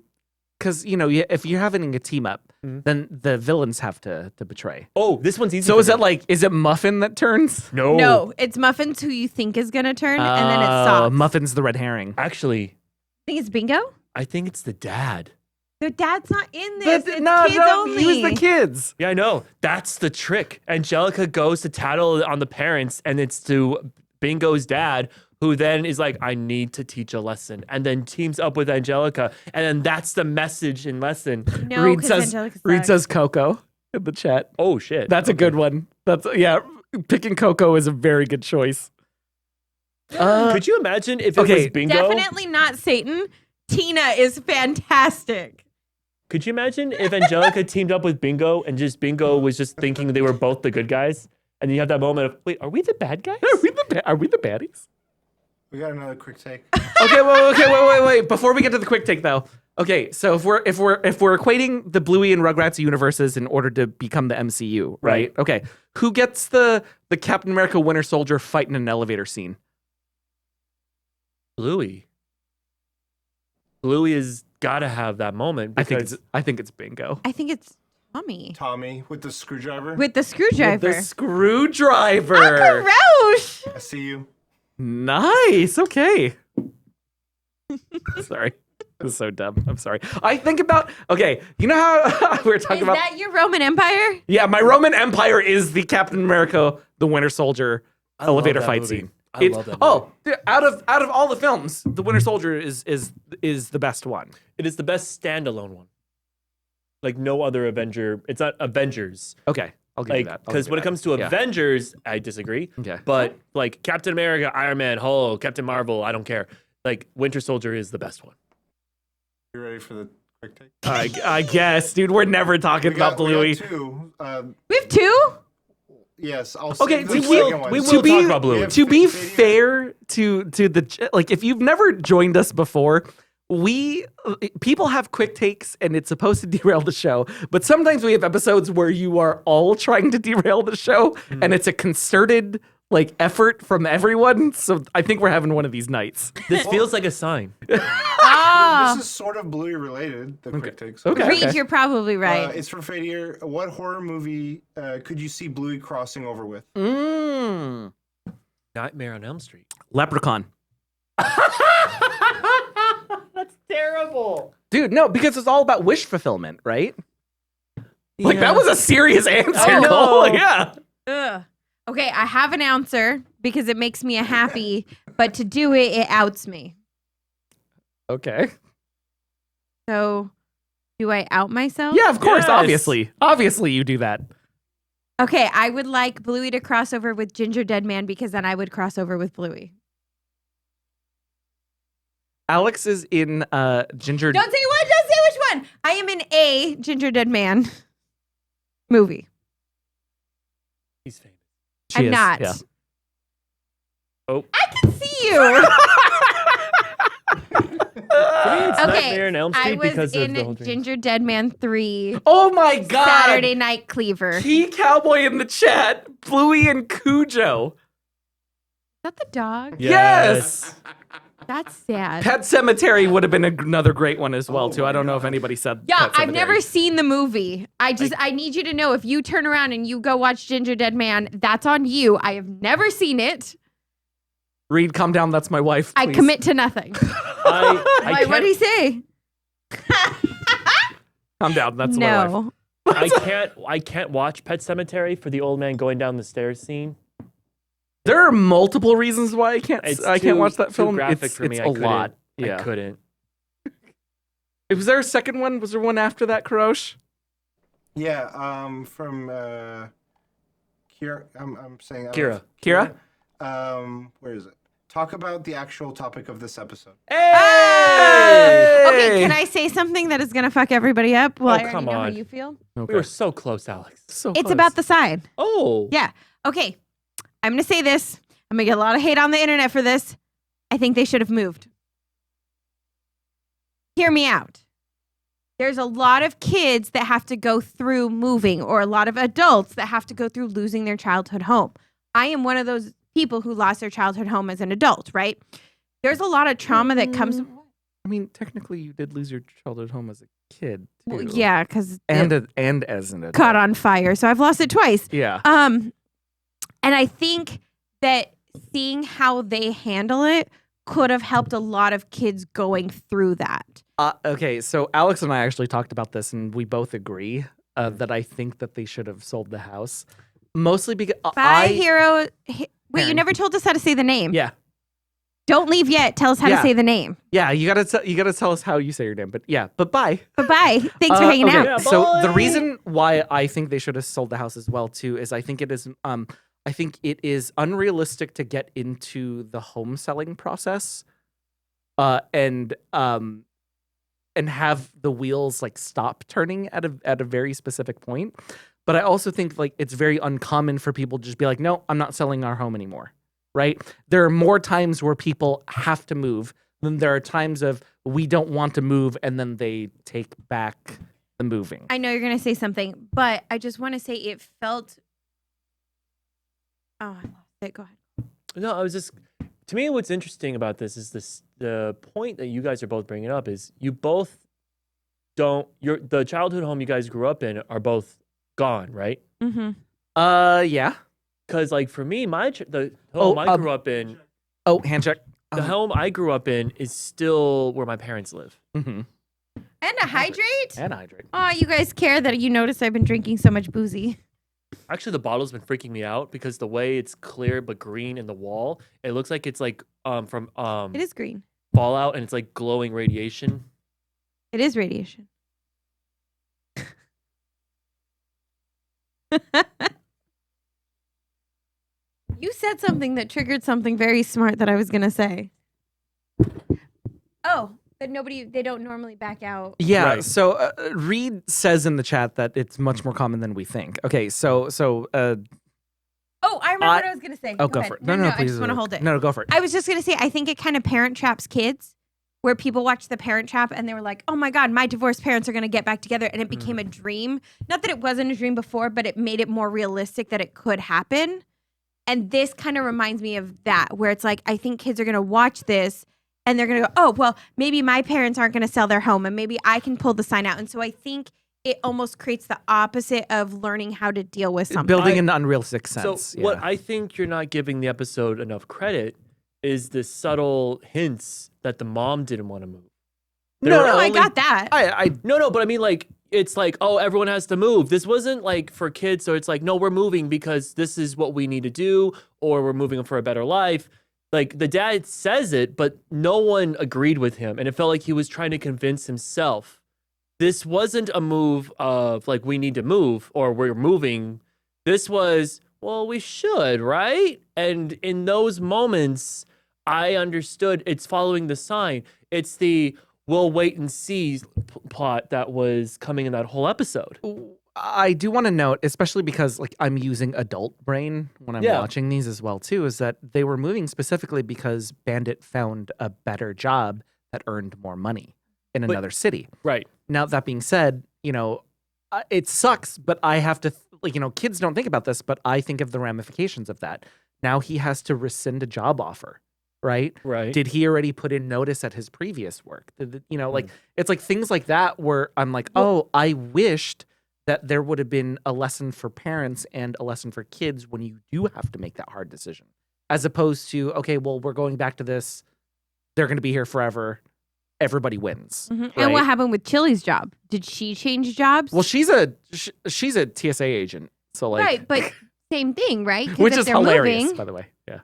Because if you're having a team up, then the villains have to betray. Oh, this one's easy. So for is it Muffin that turns? No. No, it's Muffins who you think is gonna turn, and then it's Socks. Muffin's the red herring. Actually, Think it's Bingo? I think it's the dad. Their dad's not in this. It's no, kids only. use the kids. Yeah, I know. That's the trick. Angelica goes to tattle on the parents, and it's to Bingo's dad, who then is like, I need to teach a lesson, and then teams up with Angelica, and then that's the message and lesson. No, Reed because says Angelica Reed sucks. says Coco in the chat. Oh shit, That's a good one. Picking Coco is a very good choice. Could you imagine if it okay, was Bingo? Definitely not Satan. Tina is fantastic. Could you imagine if Angelica teamed up with Bingo and just Bingo was just thinking they were both the good guys? And then you have that moment of, wait, are we the bad guys? Are we the baddies? We got another quick take. Okay, wait. Before we get to the quick take, though. Okay, so if we're equating the Bluey and Rugrats universes in order to become the MCU, right? Okay, who gets the Captain America Winter Soldier fight in an elevator scene? Bluey. Bluey has got to have that moment. I think Because it's Bingo. I think it's Tommy Tommy with the screwdriver. with the screwdriver. The screwdriver. Karosh! I see you. Nice. Okay. Sorry. This is so dumb. I'm sorry. I think about, okay, you know how we were talking Is about. that your Roman Empire? Yeah, my Roman Empire is the Captain America, the Winter Soldier I love elevator that fight movie. scene. I love that movie. Oh, dude, out of all the films, the Winter Soldier is the best one. it is the best standalone one. Like no other Avenger. It's not Avengers. Okay, I'll give you Like, that. because when it comes to Avengers, I disagree. Okay. But like Captain America, Iron Man, Hulk, Captain Marvel, I don't care. Like Winter Soldier is the best one. You ready for the quick take? I guess, dude, we're never talking about Bluey. We got two. We have two? Yes, I'll Okay, save the to second one. we to will be talk about Bluey. to be Yeah. fair to the like, if you've never joined us before, people have quick takes and it's supposed to derail the show, but sometimes we have episodes where you are all trying to derail the show and it's a concerted like effort from everyone. So I think we're having one of these nights. This feels like a sign. Oh, This is sort of Bluey related. The quick take. Okay. Reed, you're probably right. It's from Fadier. What horror movie could you see Bluey crossing over with? Nightmare on Elm Street. Leprechaun. That's terrible. Dude, no, because it's all about wish fulfillment, right? Like Yeah. that was a serious answer. Oh, no. Cole. Yeah. Ugh. Okay, I have an answer because it makes me happy, but to do it, it outs me. Okay. So, do I out myself? Yeah, of course. Yes. Obviously, you do that. Okay, I would like Bluey to cross over with Ginger Dead Man because then I would cross over with Bluey. Alex is in Ginger. Don't say what! Don't say what! on. I am in a Ginger Dead Man movie. He's famous. She I'm is, not. yeah. Oh. I can see you. For me, it's Okay, Nightmare on Elm Street I was because in of the whole dream. Ginger Dead Man 3 Oh my God. Saturday Night Cleaver. Key Cowboy in the chat. Bluey and Cujo. Is that the dog? Yes. That's sad. Pet Cemetery would have been another great one as well, too. I don't know if anybody said Yeah, Pet I've Sematary. never seen the movie. I need you to know, if you turn around and you go watch Ginger Dead Man, that's on you. I have never seen it. Reed, calm down. That's my wife. I please. commit to nothing. I What did he say? Calm down. That's my wife. No. I can't watch Pet Cemetery for the old man going down the stairs scene. There are multiple reasons why I can't watch that too film. graphic It's, for me. it's I a couldn't. lot. Yeah. I couldn't. Was there a second one? Was there one after that, Karosh? Yeah, from Kira. I'm saying Kira. Kira? Where is it? Talk about the actual topic of this episode. Hey! Okay, can I say something that is going to fuck everybody up? Well, Oh, I already come know how on. you feel. Okay. We were so close, Alex. So It's close. about the sign. Oh. Yeah. Okay. I'm going to say this. I'm going to get a lot of hate on the internet for this. I think they should have moved. Hear me out. There's a lot of kids that have to go through moving, or a lot of adults that have to go through losing their childhood home. I am one of those people who lost their childhood home as an adult, right? There's a lot of trauma that comes. I mean, technically, you did lose your childhood home as a kid, too. Well, yeah, because And it as an adult. caught on fire. So I've lost it twice. Yeah. And I think that seeing how they handle it could have helped a lot of kids going through that. Okay, so Alex and I actually talked about this, and we both agree that I think that they should have sold the house. Mostly because Wait, you Aaron. never told us how to say the name. Yeah. Don't leave yet. Tell us how to Yeah. say the name. Yeah, you gotta tell us how you say your name. But yeah, but bye. Bye-bye. Thanks for hanging okay, out. Yeah, so the bye. reason why I think they should have sold the house as well too is I think it is unrealistic to get into the home selling process, and have the wheels like stop turning at a very specific point. But I also think like it's very uncommon for people to just be like, no, I'm not selling our home anymore. Right? There are more times where people have to move than there are times of we don't want to move and then they take back the moving. I know you're going to say something, but I just want to say it felt... Oh, I lost it. Go ahead. No, I was just. To me, what's interesting about this is the point that you guys are both bringing up is you both don't. The childhood home you guys grew up in are both gone, right? Mm-hmm. Yeah. Because like for me, the home I grew up in, Oh, hand check. the home I grew up in is still where my parents live. Mm-hmm. And a hydrate? And hydrate. Oh, you guys care that you notice I've been drinking so much boozy. Actually, the bottle's been freaking me out because the way it's clear but green in the wall, it looks like it's like from It is green. Fallout, and it's like glowing radiation. It is radiation. You said something that triggered something very smart that I was going to say. Oh, that they don't normally back out. Yeah. Right. So Reed says in the chat that it's much more common than we think. Okay. So Oh, I remember what I was going to say. go for it. No, I please. just want to hold it. No, go for it. I was just going to say, I think it kind of parent traps kids, where people watch The Parent Trap and they were like, oh my God, my divorced parents are going to get back together. And it became a dream. Not that it wasn't a dream before, but it made it more realistic that it could happen. And this kind of reminds me of that, where it's like, I think kids are going to watch this and they're going to go, oh, well, maybe my parents aren't going to sell their home and maybe I can pull the sign out. And so I think it almost creates the opposite of learning how to deal with something. Building an unrealistic sense. So what I think you're not giving the episode enough credit is the subtle hints that the mom didn't want to move. No, No, I got that. No, but I mean, like, it's like, oh, everyone has to move. This wasn't like for kids, so it's like, no, we're moving because this is what we need to do, or we're moving for a better life. Like, the dad says it, but no one agreed with him, and it felt like he was trying to convince himself. This wasn't a move of, like, we need to move, or we're moving. This was, well, we should, right? And in those moments, I understood it's following the sign. It's the, we'll wait and see plot that was coming in that whole episode. I do want to note, especially because like I'm using adult brain when I'm watching these as well too, is that they were moving specifically because Bandit found a better job that earned more money in another city. Right. Now, that being said, it sucks, but I have to, kids don't think about this, but I think of the ramifications of that. Now he has to rescind a job offer, right? Right. Did he already put in notice at his previous work? It's like things like that where I'm like, I wished that there would have been a lesson for parents and a lesson for kids when you do have to make that hard decision, as opposed to, okay, well, we're going back to this. They're going to be here forever. Everybody wins. Mm-hmm. Right? And what happened with Chili's job? Did she change jobs? Well, she's a TSA agent, so like right, but same thing, right? 'Cause which if is they're hilarious, moving, by the way. Yeah.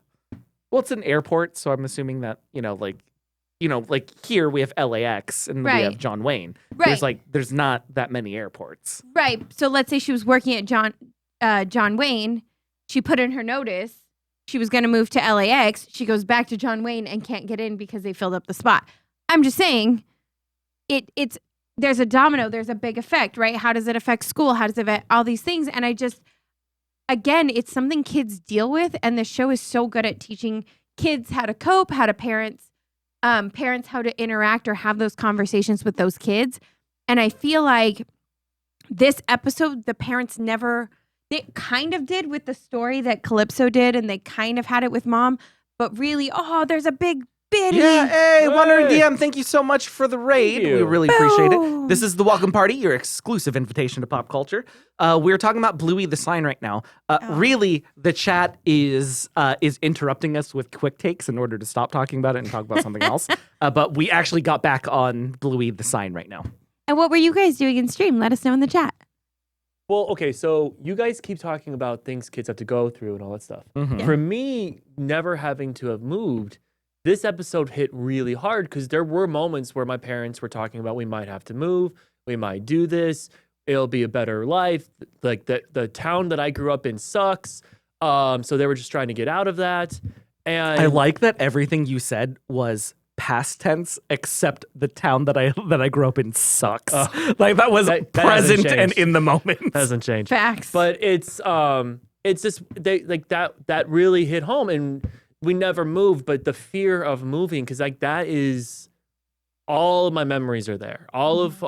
Well, it's an airport, so I'm assuming that like here we have LAX and we have Right. John Wayne. Right. There's not that many airports. right. So let's say she was working at John Wayne. She put in her notice. She was going to move to LAX. She goes back to John Wayne and can't get in because they filled up the spot. I'm just saying, it's there's a domino. There's a big effect, right? How does it affect school? How does it affect all these things? And again, it's something kids deal with, and the show is so good at teaching kids how to cope, how to parents how to interact or have those conversations with those kids. And I feel like this episode, the parents they kind of did with the story that Calypso did, and they kind of had it with Mom, but really, there's a big bitty. Yeah, hey, Wonder DM, thank you so much for the raid. Thank you. We really appreciate it. Boom. This is the Welcome Party, your exclusive invitation to pop culture. We're talking about Bluey the Sign right now. Really, the chat is interrupting us with quick takes in order to stop talking about it and talk about something else. But we actually got back on Bluey the Sign right now. And what were you guys doing in stream? Let us know in the chat. Well, okay, so you guys keep talking about things kids have to go through and all that stuff. Mhm. For me, never having to have moved, this episode hit really hard because there were moments where my parents were talking about we might have to move, we might do this, it'll be a better life. Like the town that I grew up in sucks. So they were just trying to get out of that. And I like that everything you said was past tense, except the town that I grew up in sucks. Like that was that present hasn't and changed. in the moment. hasn't changed. Facts. But it's just they like that really hit home, and we never moved, but the fear of moving, because like that is all of my memories are there. All of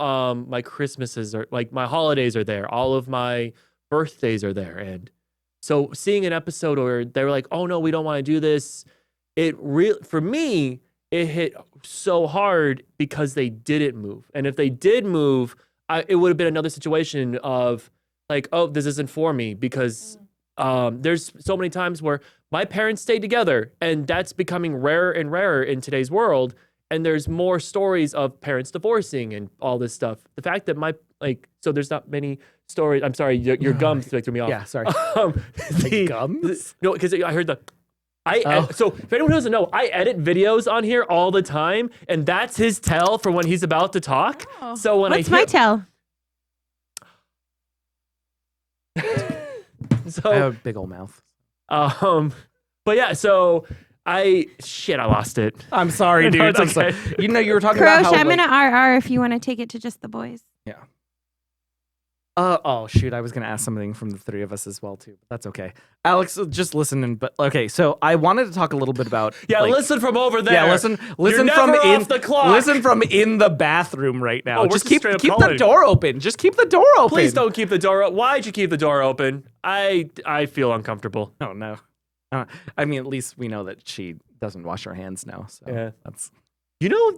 my Christmases are like my holidays are there. All of my birthdays are there. And so seeing an episode where they were like, oh no, we don't want to do this, for me, it hit so hard because they didn't move. And if they did move, it would have been another situation of like, oh, this isn't for me, because there's so many times where my parents stayed together, and that's becoming rarer and rarer in today's world. And there's more stories of parents divorcing and all this stuff. The fact that so there's not many stories. I'm sorry, your gums threw me off. Yeah, sorry. Gums? No, because I heard so if anyone doesn't know, I edit videos on here all the time, and that's his tell for when he's about to talk. Oh. So when What's my tell? So I have a big old mouth. but yeah, so I lost it. I'm sorry, dude. No, it's I'm sorry. okay. You were talking about Kurosh, how I'm gonna RR if you want to take it to just the boys. Yeah. Oh shoot, I was gonna ask something from the three of us as well too, but that's okay. Alex, just listen. But okay, so I wanted to talk a little bit about. Listen from over there. Yeah, listen You're from never in off the clock. Listen from in the bathroom right now. Oh, we're just just keep straight up the calling. door open. Just keep the door open. Please don't keep the door open. Why'd you keep the door open? I feel uncomfortable. Oh no. I mean, at least we know that she doesn't wash her hands now. So Yeah. that's. You know,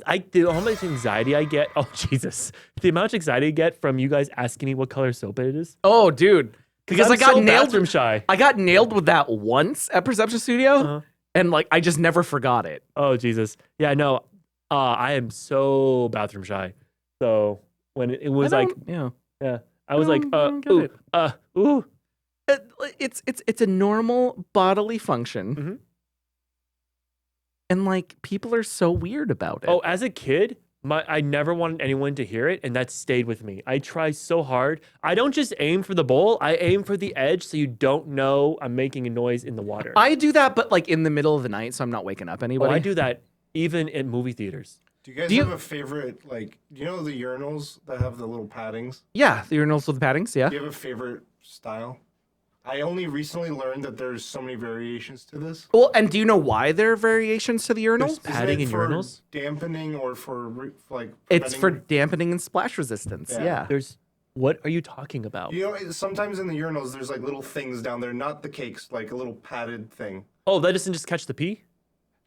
how much anxiety I get. Oh Jesus, the amount of anxiety I get from you guys asking me what color soap it is. Oh, dude. Because I'm I got so nailed. bathroom shy. I got nailed with that once at Perception Studio, Uh-huh. and I just never forgot it. Oh Jesus. Yeah, no. I am so bathroom shy. So when it was like, yeah. I was like, I don't get ooh. It's a normal bodily function, Mhm. and people are so weird about it. Oh, as a kid, I never wanted anyone to hear it, and that stayed with me. I try so hard. I don't just aim for the bowl. I aim for the edge, so you don't know I'm making a noise in the water. I do that, but in the middle of the night, so I'm not waking up anybody. I do that even in movie theaters. Do you guys have a favorite, like, do you know the urinals that have the little paddings? Yeah, the urinals with the paddings, yeah. Do you have a favorite style? I only recently learned that there's so many variations to this. Well, and do you know why there are variations to the urinal? Is Padding it in for urinals? dampening or for like? It's for preventing- dampening and splash resistance. Yeah. Yeah. What are you talking about? You know, sometimes in the urinals there's like little things down there, not the cakes, like a little padded thing. Oh, that doesn't just catch the pee?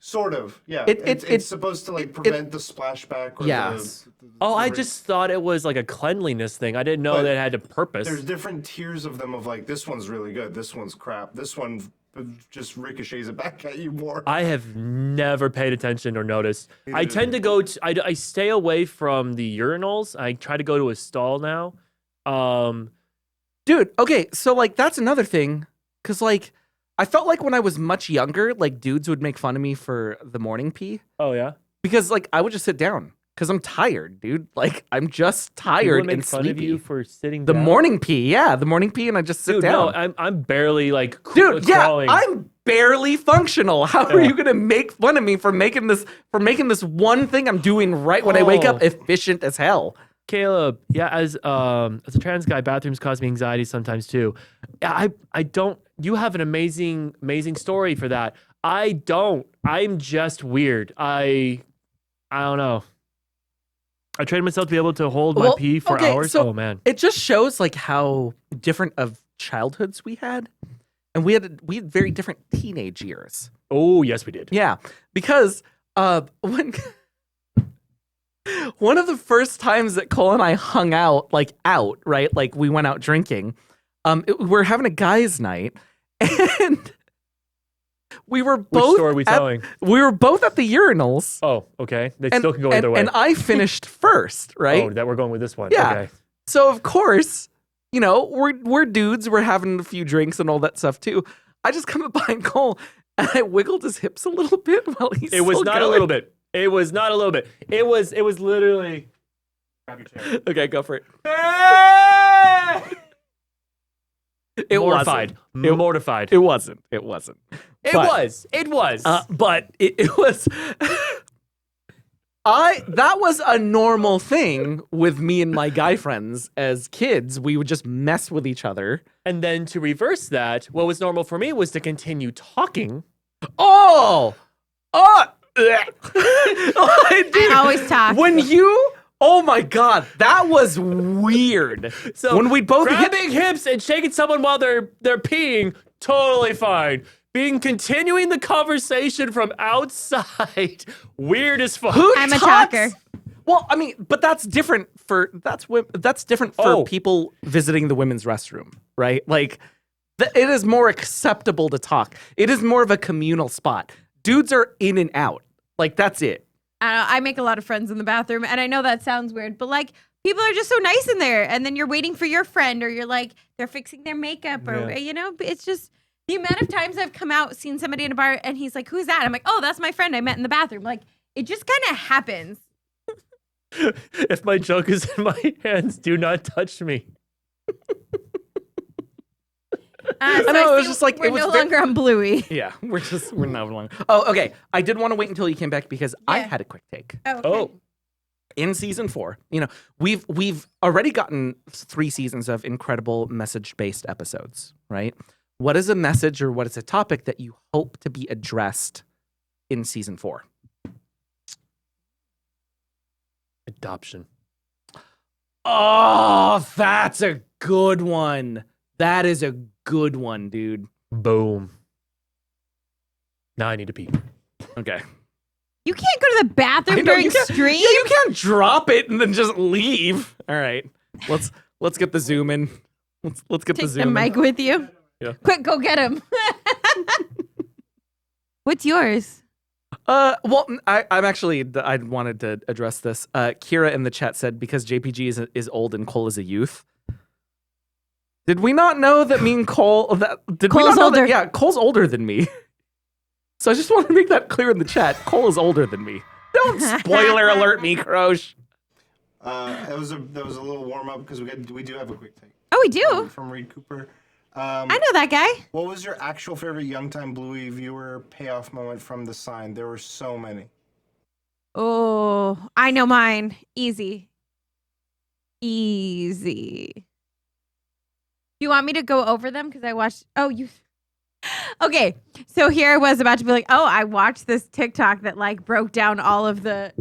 Sort of, yeah. It's It's supposed to like prevent the splashback. Or Yes. Oh, I the- just thought it was like a cleanliness thing. I didn't know But that it had a purpose. There's different tiers of them. Of like, this one's really good. This one's crap. This one just ricochets it back at you more. I have never paid attention or noticed. I tend to go to, I stay away from the urinals. I try to go to a stall now. Dude, okay, so like that's another thing. Cause like I felt like when I was much younger, like dudes would make fun of me for the morning pee. Oh yeah. Because like I would just sit down. Cause I'm tired, dude. Like I'm just People tired make and fun sleepy. of you for sitting The down? morning pee, yeah, the morning pee, and I just sit Dude, down. no, I'm barely like Dude, yeah, crawling. I'm barely functional. How are Yeah. you gonna make fun of me for making this one thing I'm doing right when I wake up Oh. efficient as hell? Caleb, yeah, as a trans guy, bathrooms cause me anxiety sometimes too. I don't. You have an amazing story for that. I don't. I'm just weird. I don't know. I trained myself to be able to hold my Well, pee for okay, hours. so- Oh man. It just shows like how different of childhoods we had, and we had very different teenage years. Oh yes, we did. Yeah, because when one of the first times that Cole and I hung out, right, like we went out drinking, we're having a guys' night, and we were Which both story are we telling? we were both at the urinals. Oh, okay. They And, still can go and, either way. and I finished first, right? Oh, that we're going with this one. Yeah. Okay. So of course, you know, we're dudes, we're having a few drinks and all that stuff too. I just come up behind Cole and I wiggled his hips a little bit while he's It was still not a going. little bit. It was not a little bit. It was literally. Grab your chair. Okay, go for it. It Mortified. wasn't. Mortified. It wasn't. It wasn't. It But- was. It was. But it was. That was a normal thing with me and my guy friends as kids. We would just mess with each other. And then to reverse that, what was normal for me was to continue talking. Oh, dude, I always talk. when you. Oh my God, that was weird. So when we both hit, grabbing hips and shaking someone while they're peeing, totally fine. Continuing the conversation from outside, weird as fuck. who I'm a talks- talker. Well, I mean, but that's different for Oh. people visiting the women's restroom, right? Like, it is more acceptable to talk. It is more of a communal spot. Dudes are in and out. Like that's it. I don't know, I make a lot of friends in the bathroom, and I know that sounds weird, but like people are just so nice in there. And then you're waiting for your friend, or you're like they're fixing their makeup, or Yeah. you know, it's just the amount of times I've come out, seen somebody in a bar, and he's like, "Who's that?" I'm like, "Oh, that's my friend I met in the bathroom." Like it just kind of happens. If my junk is in my hands, do not touch me. So know, it was see just like- we're it was no very- longer on Bluey. Yeah, we're not long. Oh, okay. I did want to wait until you came back because I Yeah. had a quick take. Oh, okay. Oh, In season 4, you know, we've already gotten 3 seasons of incredible message-based episodes, right? What is a message or what is a topic that you hope to be addressed in season 4? adoption. Oh, that's a good one. That is a good one, dude. Boom. Now I need to pee. Okay. You can't go to the bathroom I know, during you can't- stream. Yeah, you can't drop it and then just leave. All right. Let's get the zoom in. Let's get the Take the zoom in. mic with you. Yeah. Quick, go get him. What's yours? Well, I'm actually, I wanted to address this. Kira in the chat said because JPG is old and Cole is a youth. Did we not know that me and Cole? Did we Cole's not know older. That, yeah, Cole's older than me. So I just want to make that clear in the chat. Cole is older than me. Don't spoiler alert me, Crosh. That was a little warm up because we do have a quick take Oh, we do. from Reed Cooper. I know that guy. What was your actual favorite Young Time Bluey viewer payoff moment from the sign? There were so many. Oh, I know mine. Easy. Easy. Do you want me to go over them? Because I watched. Oh, you. Okay, so here I was about to be like, oh, I watched this TikTok that like broke down all of the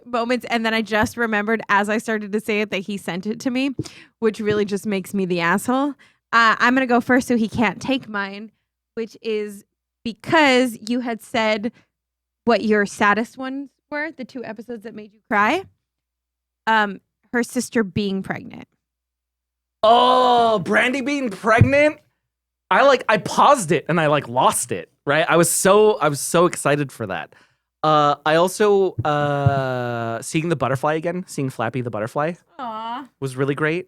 moments, and then I just remembered as I started to say it that he sent it to me, which really just makes me the asshole. I'm gonna go first, so he can't take mine, which is because you had said what your saddest ones were, the 2 episodes that made you cry. Her sister being pregnant. Oh, Brandy being pregnant. I paused it and I like lost it, right? I was so excited for that. I also seeing the butterfly again, seeing Flappy the butterfly was really great.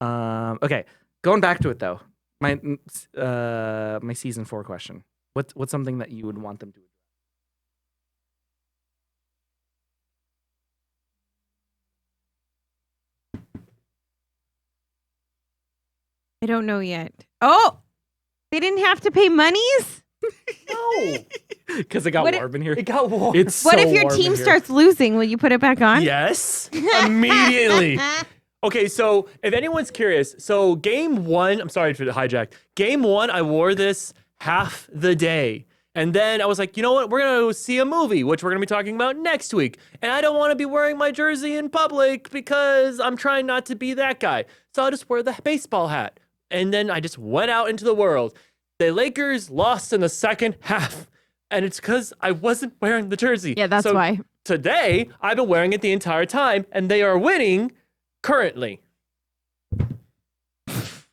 Okay, going back to it though. My season 4 question. What's something that you would want them to do? I don't know yet. Oh, they didn't have to pay monies? No. Because it got What warm in here. It got warm. It's What so if your warm team in here. starts losing? Will you put it back on? Yes, immediately. Okay, so if anyone's curious, so game 1, I'm sorry for the hijack. Game 1, I wore this half the day. And then I was like, you know what? We're going to see a movie, which we're going to be talking about next week. And I don't want to be wearing my jersey in public because I'm trying not to be that guy. So I'll just wear the baseball hat. And then I just went out into the world. The Lakers lost in the second half. And it's because I wasn't wearing the jersey. Yeah, that's So why. today, I've been wearing it the entire time. And they are winning currently.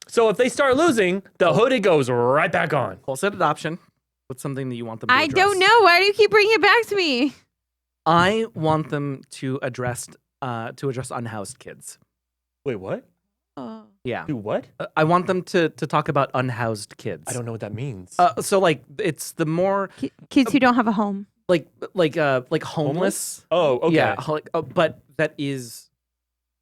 So if they start losing, the hoodie goes right back on. Wholesale adoption. What's something that you want them to I address? don't know. Why do you keep bringing it back to me? I want them to address unhoused kids. Wait, what? Oh. Yeah. Do what? I want them to talk about unhoused kids. I don't know what that means. So like it's the more Kids who don't have a home. like homeless. Oh, okay. Yeah, but that is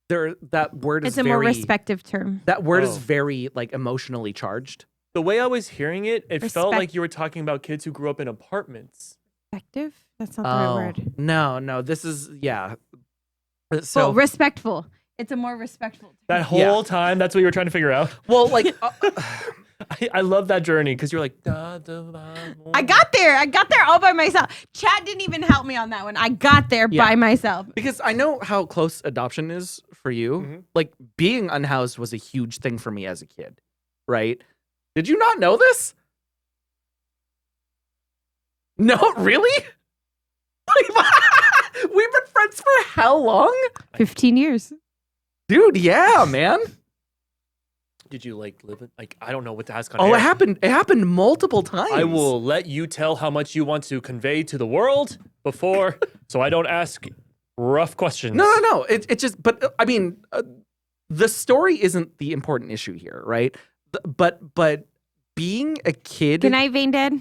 there. That word is It's a more very respective term. that word Oh. is very like emotionally charged. The way I was hearing it, it felt Respect- like you were talking about kids who grew up in apartments. Respective? That's not the right word. No, this is So Well, respectful. It's a more respectful term. That whole time, that's what you were trying to figure out. well, like I love that journey because you're like, da, da, da, I got there. I got there all by myself. Chad didn't even help me on that one. I got there Yeah. by myself. because I know how close adoption is for you. Mhm. Like being unhoused was a huge thing for me as a kid, right? Did you not know this? No, really? We've been friends for how long? 15 years. Dude, yeah, man. Did you like live it? Like, I don't know what to ask on Oh, air. it happened. It happened multiple times. I will let you tell how much you want to convey to the world before, so I don't ask rough questions. No. It just, but I mean, the story isn't the important issue here, right? But being a kid. Good night, Vein Dead.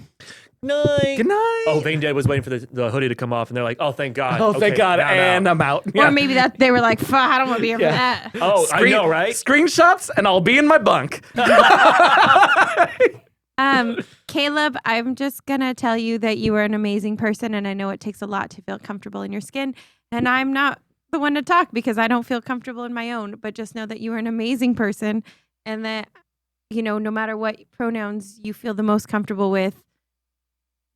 Night. Good night. Oh, Vein Dead was waiting for the hoodie to come off, and they're like, "Oh, thank God! Oh, thank Okay, God. now I'm And out." I'm out. Or maybe that they were like, fuck, I don't want to be here Yeah. for that. Oh, I know, right? Screenshots, and I'll be in my bunk. Caleb, I'm just going to tell you that you are an amazing person, and I know it takes a lot to feel comfortable in your skin, and I'm not the one to talk because I don't feel comfortable in my own, but just know that you are an amazing person and that, you know, no matter what pronouns you feel the most comfortable with,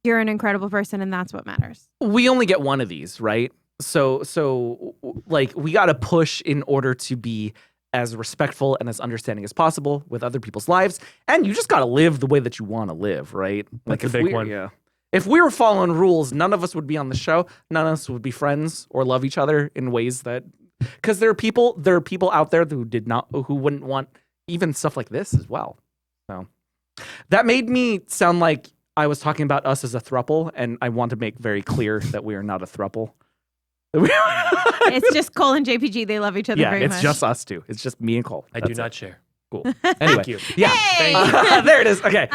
you're an incredible person, and that's what matters. We only get one of these, right? So like we got to push in order to be as respectful and as understanding as possible with other people's lives, and you just got to live the way that you want to live, right? Like That's a if big we- one. Yeah. If we were following rules, none of us would be on the show. None of us would be friends or love each other in ways that, because there are people out there who wouldn't want even stuff like this as well. So that made me sound like I was talking about us as a throuple, and I want to make very clear that we are not a throuple. It's just Cole and JPG. They love each other Yeah, very it's much. just us two. It's just me and Cole. I do That's not it. share. Cool. Anyway, Thank you. yeah. Hey! Thank you. There it is. Okay.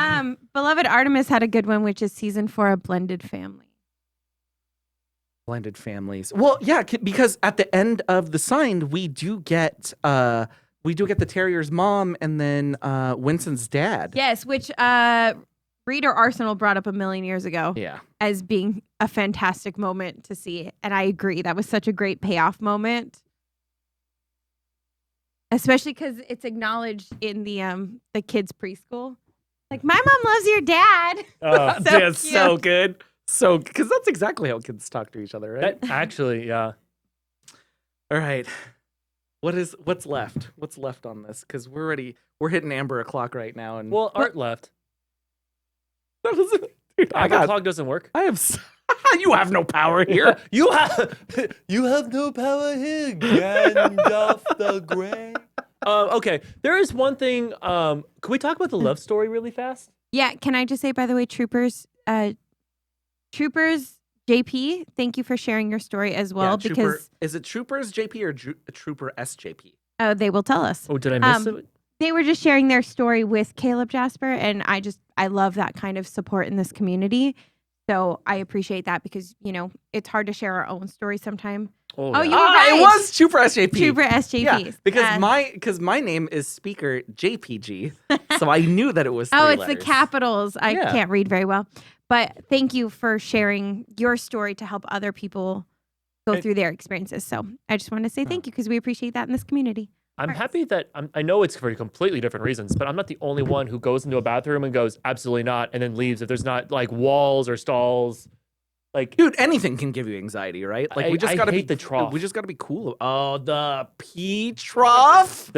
Beloved Artemis had a good one, which is season 4 of Blended Family. Blended families. Well, yeah, because at the end of the sign, we do get the terrier's mom and then Winston's dad. Yes, which Reed or Arsenal brought up a million years ago Yeah. as being a fantastic moment to see. And I agree. That was such a great payoff moment. Especially because it's acknowledged in the kids' preschool. Like, my mom loves your dad. Oh, That's cute. so good. So, because that's exactly how kids talk to each other, right? that actually, yeah. All right. What's left? What's left on this? Because we're hitting Amber o'clock right now, and Well, Art left. that was dude, Amber clock doesn't work. you have no power here. You have no power here, Gandalf the Grey. Okay, there is one thing. Can we talk about the love story really fast? Yeah, can I just say, by the way, Troopers, JP, thank you for sharing your story as well, Yeah, because is it Troopers JP or Trooper SJP? they will tell us. Oh, did I miss it? They were just sharing their story with Caleb Jasper, and I love that kind of support in this community. So I appreciate that because, it's hard to share our own story sometimes. Oh, Oh, yeah. you were right. It was Trooper SJP. Trooper SJP. Yeah, because my name is Speaker JPG, so I knew that it was. Oh, three it's letters. the capitals. I Yeah. can't read very well. But thank you for sharing your story to help other people go through their experiences. So I just wanted to say thank you because we appreciate that in this community. I'm happy that I know it's for completely different reasons, but I'm not the only one who goes into a bathroom and goes absolutely not, and then leaves if there's not like walls or stalls. Like, Dude, anything can give you anxiety, right? Like we just I gotta hate be the trough. We just gotta be cool. Oh, the pee trough.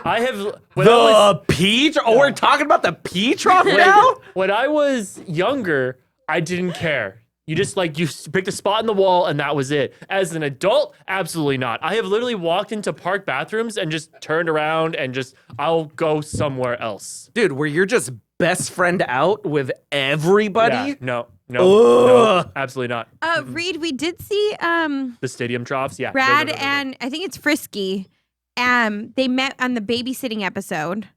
I have We're talking about the pee trough now. when I was younger, I didn't care. You just you picked a spot in the wall and that was it. As an adult, absolutely not. I have literally walked into park bathrooms and just turned around and I'll go somewhere else. Dude, where you're just best friend out with everybody. Yeah, no, Ugh. absolutely not. Reed, we did see The stadium troughs, yeah. Brad No. and I think it's Frisky. They met on the babysitting episode.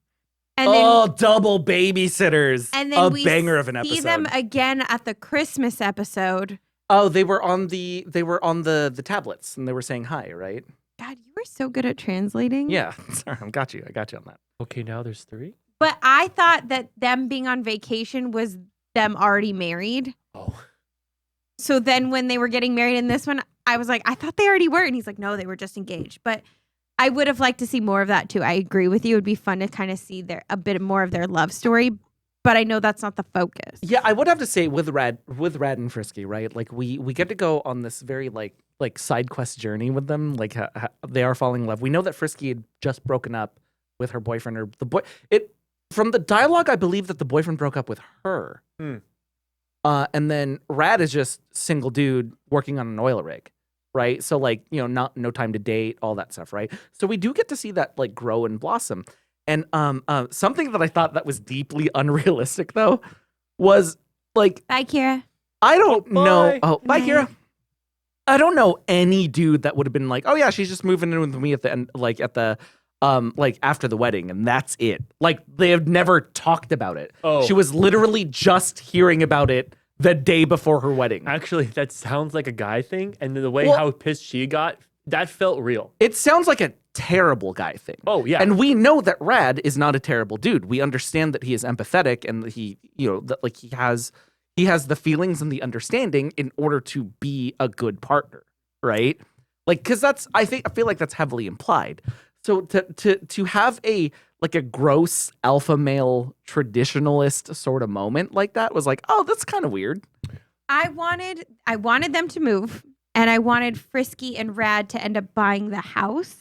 And then, Double babysitters. and then a we banger of an see episode. them again at the Christmas episode. Oh, they were on the tablets and they were saying hi, right? God, you were so good at translating. Yeah. Sorry, I got you on that. Okay, now there's 3? But I thought that them being on vacation was them already married. Oh. So then when they were getting married in this one, I was like, I thought they already were. And he's like, no, they were just engaged. But I would have liked to see more of that too. I agree with you. It would be fun to kind of see a bit more of their love story. But I know that's not the focus. Yeah, I would have to say with Rad and Frisky, right? Like we get to go on this very like side quest journey with them. Like they are falling in love. We know that Frisky had just broken up with her boyfriend, or from the dialogue, I believe that the boyfriend broke up with her. And then Rad is just single dude working on an oil rig, right? So no time to date, all that stuff, right? So we do get to see that grow and blossom. And something that I thought that was deeply unrealistic though was Bye, Kira. I don't know. Oh, bye, Bye. Kira. I don't know any dude that would have been like, oh yeah, she's just moving in with me at the end, after the wedding, and that's it. Like they have never talked about it. Oh. She was literally just hearing about it the day before her wedding. Actually, that sounds like a guy thing, and the way how pissed she got, that felt real. It sounds like a terrible guy thing. Oh, yeah. And we know that Rad is not a terrible dude. We understand that he is empathetic and that he has the feelings and the understanding in order to be a good partner, right? Because I feel like that's heavily implied. So to have a gross alpha male traditionalist sort of moment like that was like, oh, that's kind of weird. I wanted them to move, and I wanted Frisky and Rad to end up buying the house.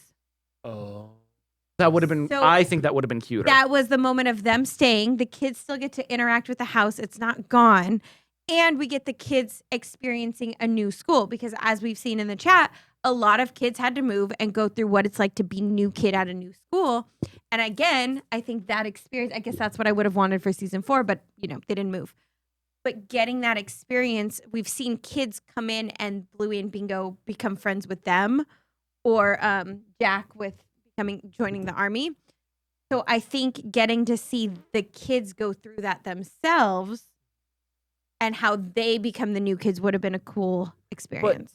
Oh. That would have been. I think that would have been cuter. That was the moment of them staying. The kids still get to interact with the house. It's not gone. And we get the kids experiencing a new school because, as we've seen in the chat, a lot of kids had to move and go through what it's like to be new kid at a new school. And again, I think that experience, I guess that's what I would have wanted for season 4, but they didn't move. But getting that experience, we've seen kids come in and Bluey and Bingo become friends with them, or Jack with joining the army. So I think getting to see the kids go through that themselves and how they become the new kids would have been a cool experience.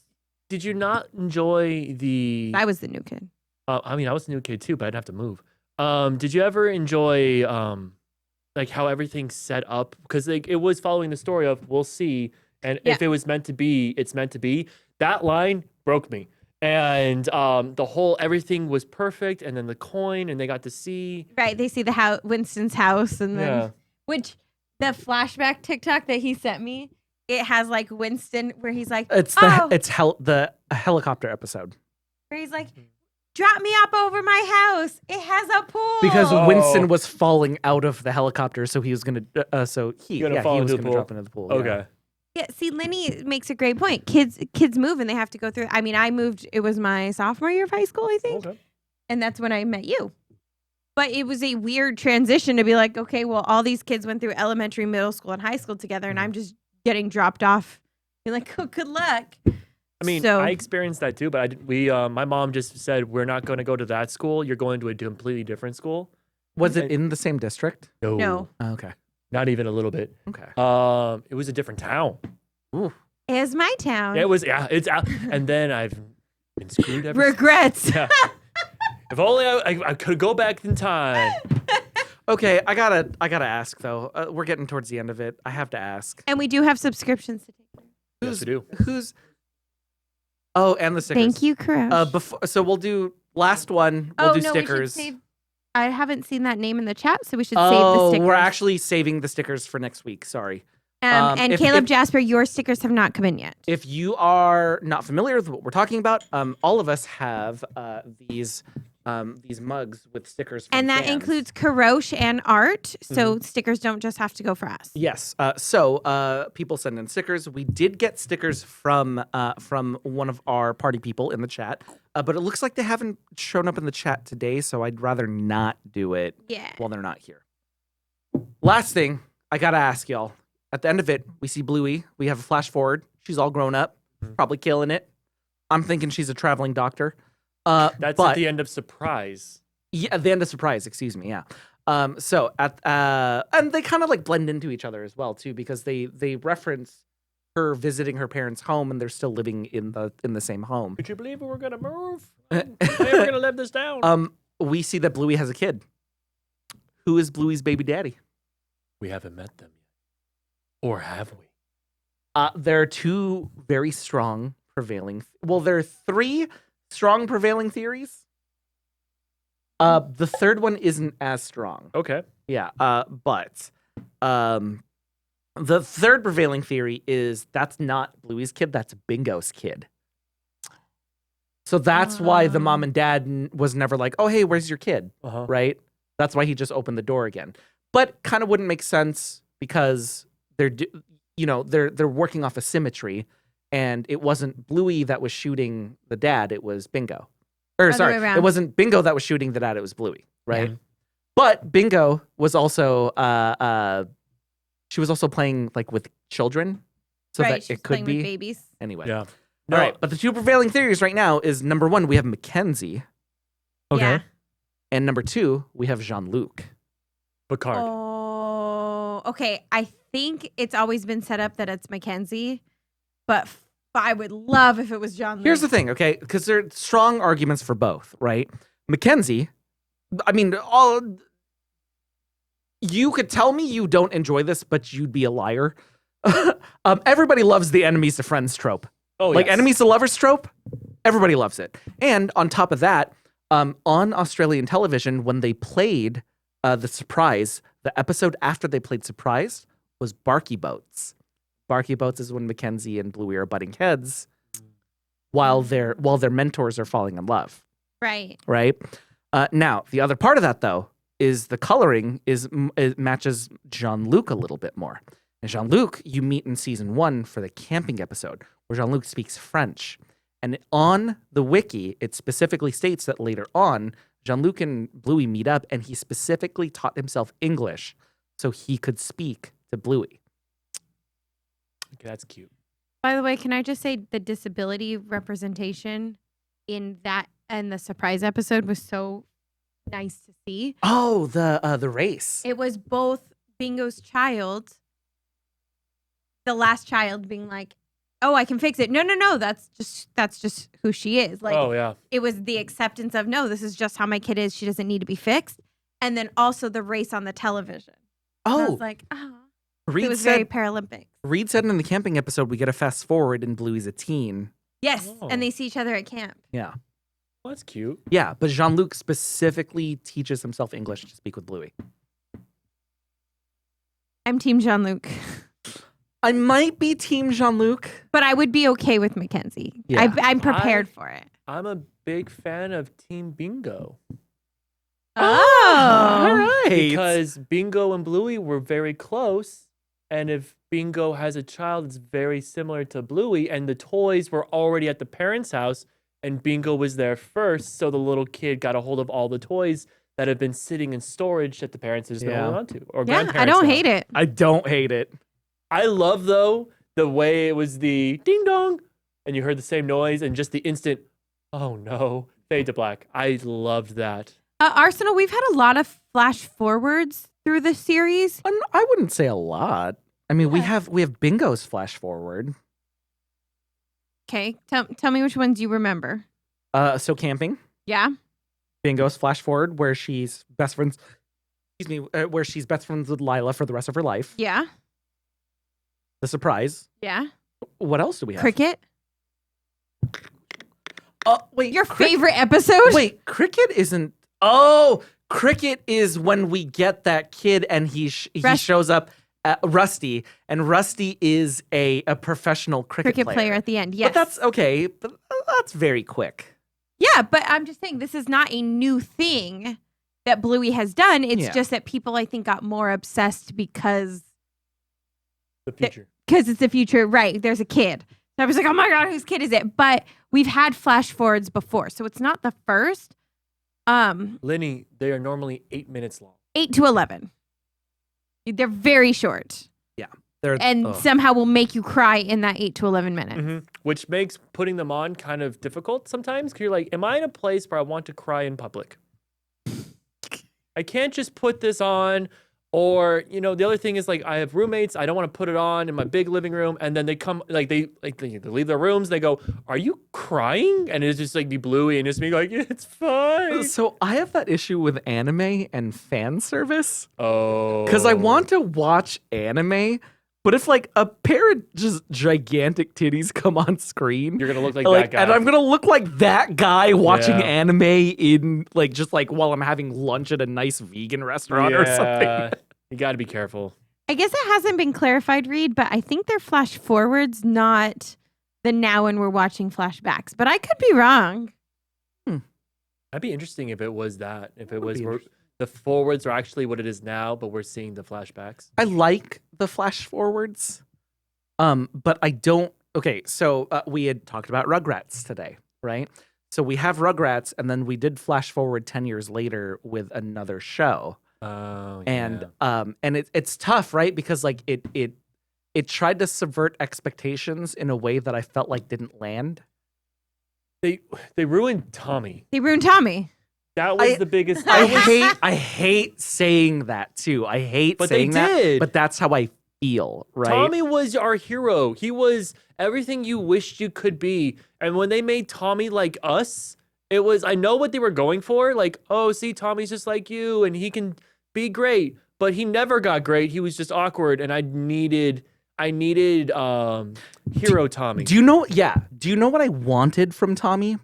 Did you not enjoy the... I was the new kid. I was the new kid too, but I'd have to move. Did you ever enjoy like how everything's set up, because like it was following the story of we'll see, and if it was meant to be, it's meant to be. That line broke me, and the whole everything was perfect, and then the coin, and they got to see. Right, they see the house, Winston's house, and then which the flashback TikTok that he sent me, it has like Winston where he's like, the helicopter episode where he's like, drop me up over my house. It has a pool. because Winston was falling out of the helicopter, so he was gonna he was gonna drop into the pool. Okay. Yeah, see, Lenny makes a great point. Kids move and they have to go through. I mean, I moved. It was my sophomore year of high school, I think, and that's when I met you. But it was a weird transition to be like, okay, well, all these kids went through elementary, middle school, and high school together, and I'm just getting dropped off. You're like, oh, good luck. I mean, I experienced that too, but my mom just said, we're not going to go to that school. You're going to a completely different school. Was it in the same district? No. Oh, okay. Not even a little bit. Okay. It was a different town. Ooh. It was my town. It was, it's out. And then I've been screwed ever Regrets. Yeah. If only I could go back in time. Okay, I gotta ask though. We're getting towards the end of it. I have to ask. And we do have subscriptions to take. Yes, we do. Oh, and the stickers. Thank you, Crush. So we'll do last one. We'll do stickers. We should save, I haven't seen that name in the chat, so we should save the stickers. We're actually saving the stickers for next week. Sorry. And Caleb Jasper, your stickers have not come in yet. If you are not familiar with what we're talking about, all of us have these mugs with stickers from and that fans. includes Karosh and Art, so stickers don't just have to go for us. Yes. So people send in stickers. We did get stickers from one of our party people in the chat, but it looks like they haven't shown up in the chat today, so I'd rather not do it while they're not here. Last thing, I gotta ask y'all. At the end of it, we see Bluey. We have a flash forward. She's all grown up, probably killing it. I'm thinking she's a traveling doctor. That's at the end of Surprise. Yeah, at the end of Surprise, excuse me, yeah. So and they kind of like blend into each other as well too, because they reference her visiting her parents' home and they're still living in the same home. Could you believe we're gonna move? We're gonna live this down. We see that Bluey has a kid. Who is Bluey's baby daddy? We haven't met them yet. Or have we? There are two very strong prevailing. There are three strong prevailing theories. The third one isn't as strong. Okay. Yeah. But the third prevailing theory is that's not Bluey's kid. That's Bingo's kid. So that's why the mom and dad was never like, oh, hey, where's your kid? Right? That's why he just opened the door again. But kind of wouldn't make sense because they're working off a symmetry, and it wasn't Bluey that was shooting the dad, it was Bingo. Or sorry, it wasn't Bingo that was shooting the dad, it was Bluey, right? Yeah. But Bingo was also she was also playing like with children, so that it could be with babies. Anyway. Yeah. All right, but the two prevailing theories right now is number one, we have Mackenzie. Okay. Yeah. And number two, we have Jean-Luc. Picard. Oh, okay. I think it's always been set up that it's Mackenzie, but I would love if it was Jean-Luc. Here's the thing, okay? Because there are strong arguments for both, right? Mackenzie, I mean, you could tell me you don't enjoy this, but you'd be a liar. Everybody loves the enemies to friends trope. Oh, like yes. enemies to lovers trope. Everybody loves it. And on top of that, on Australian television, when they played the Surprise, the episode after they played Surprise was Barky Boats. Barky Boats is when Mackenzie and Bluey are butting heads while their mentors are falling in love. Right. Right. Now, the other part of that, though, is the coloring it matches Jean-Luc a little bit more. And Jean-Luc, you meet in season 1 for the camping episode, where Jean-Luc speaks French. And on the wiki, it specifically states that later on, Jean-Luc and Bluey meet up, and he specifically taught himself English so he could speak to Bluey. Okay, that's cute. By the way, can I just say the disability representation in the Surprise episode was so nice to see. Oh, the race. It was both Bingo's child, the last child, being like, "Oh, I can fix it." No, that's just who she is. Like, oh yeah, it was the acceptance of no, this is just how my kid is. She doesn't need to be fixed. And then also the race on the television. I Oh, was like, oh. It Reed was very said. Paralympics. Reed said in the camping episode we get a fast forward and Bluey's a teen. Yes, Oh. and they see each other at camp. Yeah. Well, that's cute. Yeah, but Jean-Luc specifically teaches himself English to speak with Bluey. I'm Team Jean-Luc. I might be Team Jean-Luc. But I would be okay with Mackenzie. Yeah. I'm prepared for it. I'm a big fan of Team Bingo. Oh. All right. Because Bingo and Bluey were very close. And if Bingo has a child that's very similar to Bluey, and the toys were already at the parents' house, and Bingo was there first, so the little kid got a hold of all the toys that have been sitting in storage that the parents have just been Yeah. holding on to. Or Yeah, grandparents I don't now. hate it. I don't hate it. I love, though, the way it was the ding dong, and you heard the same noise, and just the instant, oh no, fade to black. I loved that. Arsenal, we've had a lot of flash forwards through the series. I wouldn't say a lot. I mean, we Yeah. have Bingo's flash forward. Okay, tell me which ones you remember. So camping, Yeah. Bingo's flash forward where she's best friends. Excuse me, where she's best friends with Lila for the rest of her life. Yeah. The surprise. Yeah. What else do we have? Cricket. Wait, Your favorite episode? Wait, Cricket isn't. Oh, Cricket is when we get that kid and he shows up at Rusty, and Rusty is a professional cricket player at the end. Yes. But that's okay. But that's very quick. Yeah, but I'm just saying this is not a new thing that Bluey has done. It's Yeah. just that people, I think, got more obsessed because The future. it's the future. Right. There's a kid. So I was like, oh my God, whose kid is it? But we've had flash forwards before. So it's not the first. Lenny, they are normally 8 minutes long. 8 to 11. They're very short. They're And somehow will make you cry in that 8 to 11 minutes. Which makes putting them on kind of difficult sometimes. Because you're like, am I in a place where I want to cry in public? I can't just put this on. Or, the other thing is, like, I have roommates. I don't want to put it on in my big living room. And then they come, they leave their rooms. They go, are you crying? And it's just like be Bluey and just be like, it's fine. So I have that issue with anime and fan service Oh. because I want to watch anime, but if like a pair of just gigantic titties come on screen, You're going to look like that guy. and I'm gonna look like that guy watching Yeah. anime in just while I'm having lunch at a nice vegan restaurant or something. You got to be careful. I guess it hasn't been clarified, Reed, but I think they're flash forwards, not the now when we're watching flashbacks. But I could be wrong. That'd be interesting if it was that. If it was be interesting. the forwards are actually what it is now, but we're seeing the flashbacks. I like the flash forwards, but I don't. Okay, so we had talked about Rugrats today, right? So we have Rugrats, and then we did flash forward 10 years later with another show, Oh, and it's tough, right? Because like it tried to subvert expectations in a way that I felt like didn't land. they ruined Tommy. They ruined Tommy. That was the biggest. I hate saying that too. I hate But they saying that, did. but that's how I feel, right? Tommy was our hero. He was everything you wished you could be. And when they made Tommy like us, it was, I know what they were going for. Like, oh, see, Tommy's just like you and he can be great. But he never got great. He was just awkward. And I needed hero Tommy. Do you know? Yeah. Do you know what I wanted from Tommy?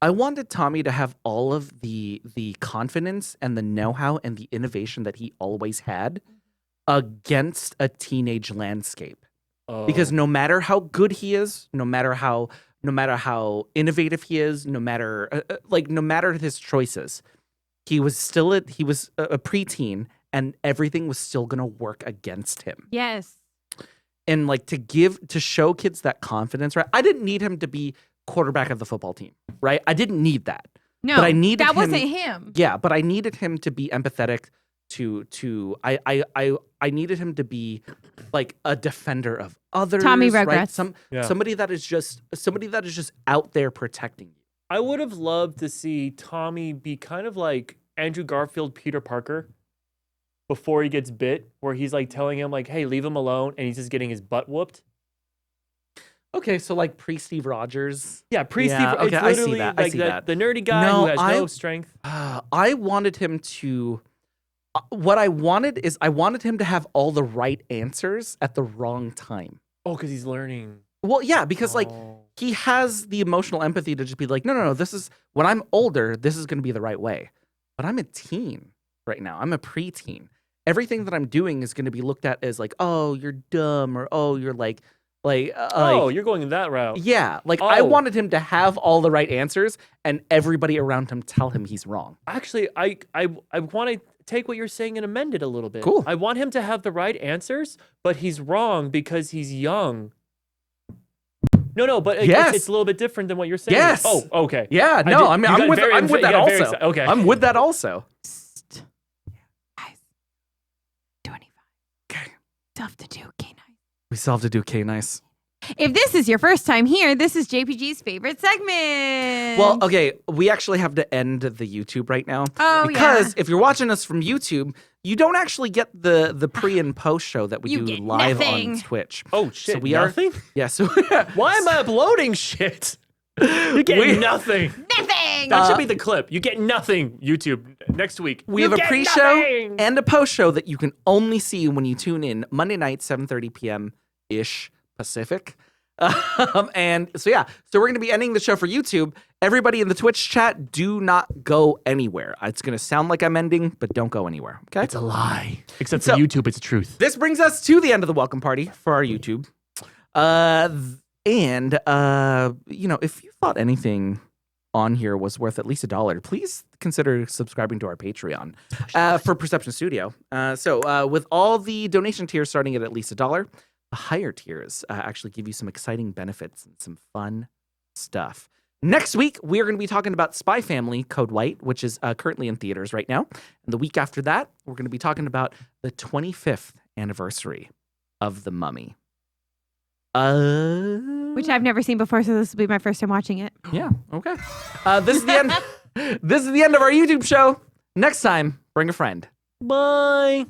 I wanted Tommy to have all of the confidence and the know-how and the innovation that he always had against a teenage landscape. Oh. Because no matter how good he is, no matter how innovative he is, no matter his choices, he was still a preteen, and everything was still gonna work against him. Yes. And like to show kids that confidence, right? I didn't need him to be quarterback of the football team, right? I didn't need that. No, But I needed that him- wasn't him. Yeah, but I needed him to be empathetic I needed him to be like a defender of others. Tommy right? Rugrats. Somebody that is just out there protecting you. I would have loved to see Tommy be kind of like Andrew Garfield, Peter Parker, before he gets bit, where he's like telling him like, "Hey, leave him alone," and he's just getting his butt whooped. Okay, so like pre-Steve Rogers. Yeah, pre-Steve. Yeah, okay, it's I see literally that, I like see the that. nerdy guy No, who has no strength. I wanted him to What I wanted is I wanted him to have all the right answers at the wrong time. Oh, because he's learning. Well, yeah, because like Oh. he has the emotional empathy to just be like, no, this is when I'm older, this is going to be the right way. But I'm a teen right now. I'm a preteen. Everything that I'm doing is going to be looked at as like, oh, you're dumb, or oh, you're You're going that route. yeah. Like I Oh. wanted him to have all the right answers, and everybody around him tell him he's wrong. Actually, I want to take what you're saying and amend it a little bit. Cool. I want him to have the right answers, but he's wrong because he's young. No, but Yes. it's a little bit different than what you're saying. Yes. Oh, okay. Yeah. I No, did- I mean you I'm got with very I'm with you that got very also. okay. I'm with that also. Psst. Guys, 25. Okay. Still have to do K9. We still have to do K-Nice. If this is your first time here, this is JPG's favorite segment. Well, okay, we actually have to end the YouTube right now. Oh, because if you're watching us from YouTube, you don't actually get the pre and post show that we You do get live nothing. on Twitch. Oh shit. So we nothing? Yeah, so Why am I uploading shit? You get We- nothing. Nothing. That should be the clip. You get nothing, YouTube, next week. we You have a get pre-show nothing! and a post show that you can only see when you tune in Monday night, 7:30 p.m. ish Pacific. And so yeah, so we're gonna be ending the show for YouTube. Everybody in the Twitch chat, do not go anywhere. It's gonna sound like I'm ending, but don't go anywhere. Okay. It's a lie. Except So- for YouTube, it's truth. This brings us to the end of the welcome party for our YouTube. If you thought anything on here was worth at least $1, please consider subscribing to our Patreon for Perception Studio. With all the donation tiers starting at least $1, the higher tiers actually give you some exciting benefits and some fun stuff. Next week, we are going to be talking about Spy Family Code White, which is currently in theaters right now. And the week after that, we're going to be talking about the 25th anniversary of The Mummy. Which I've never seen before, so this will be my first time watching it. Yeah, okay. This is the end. This is the end of our YouTube show. Next time, bring a friend. Bye.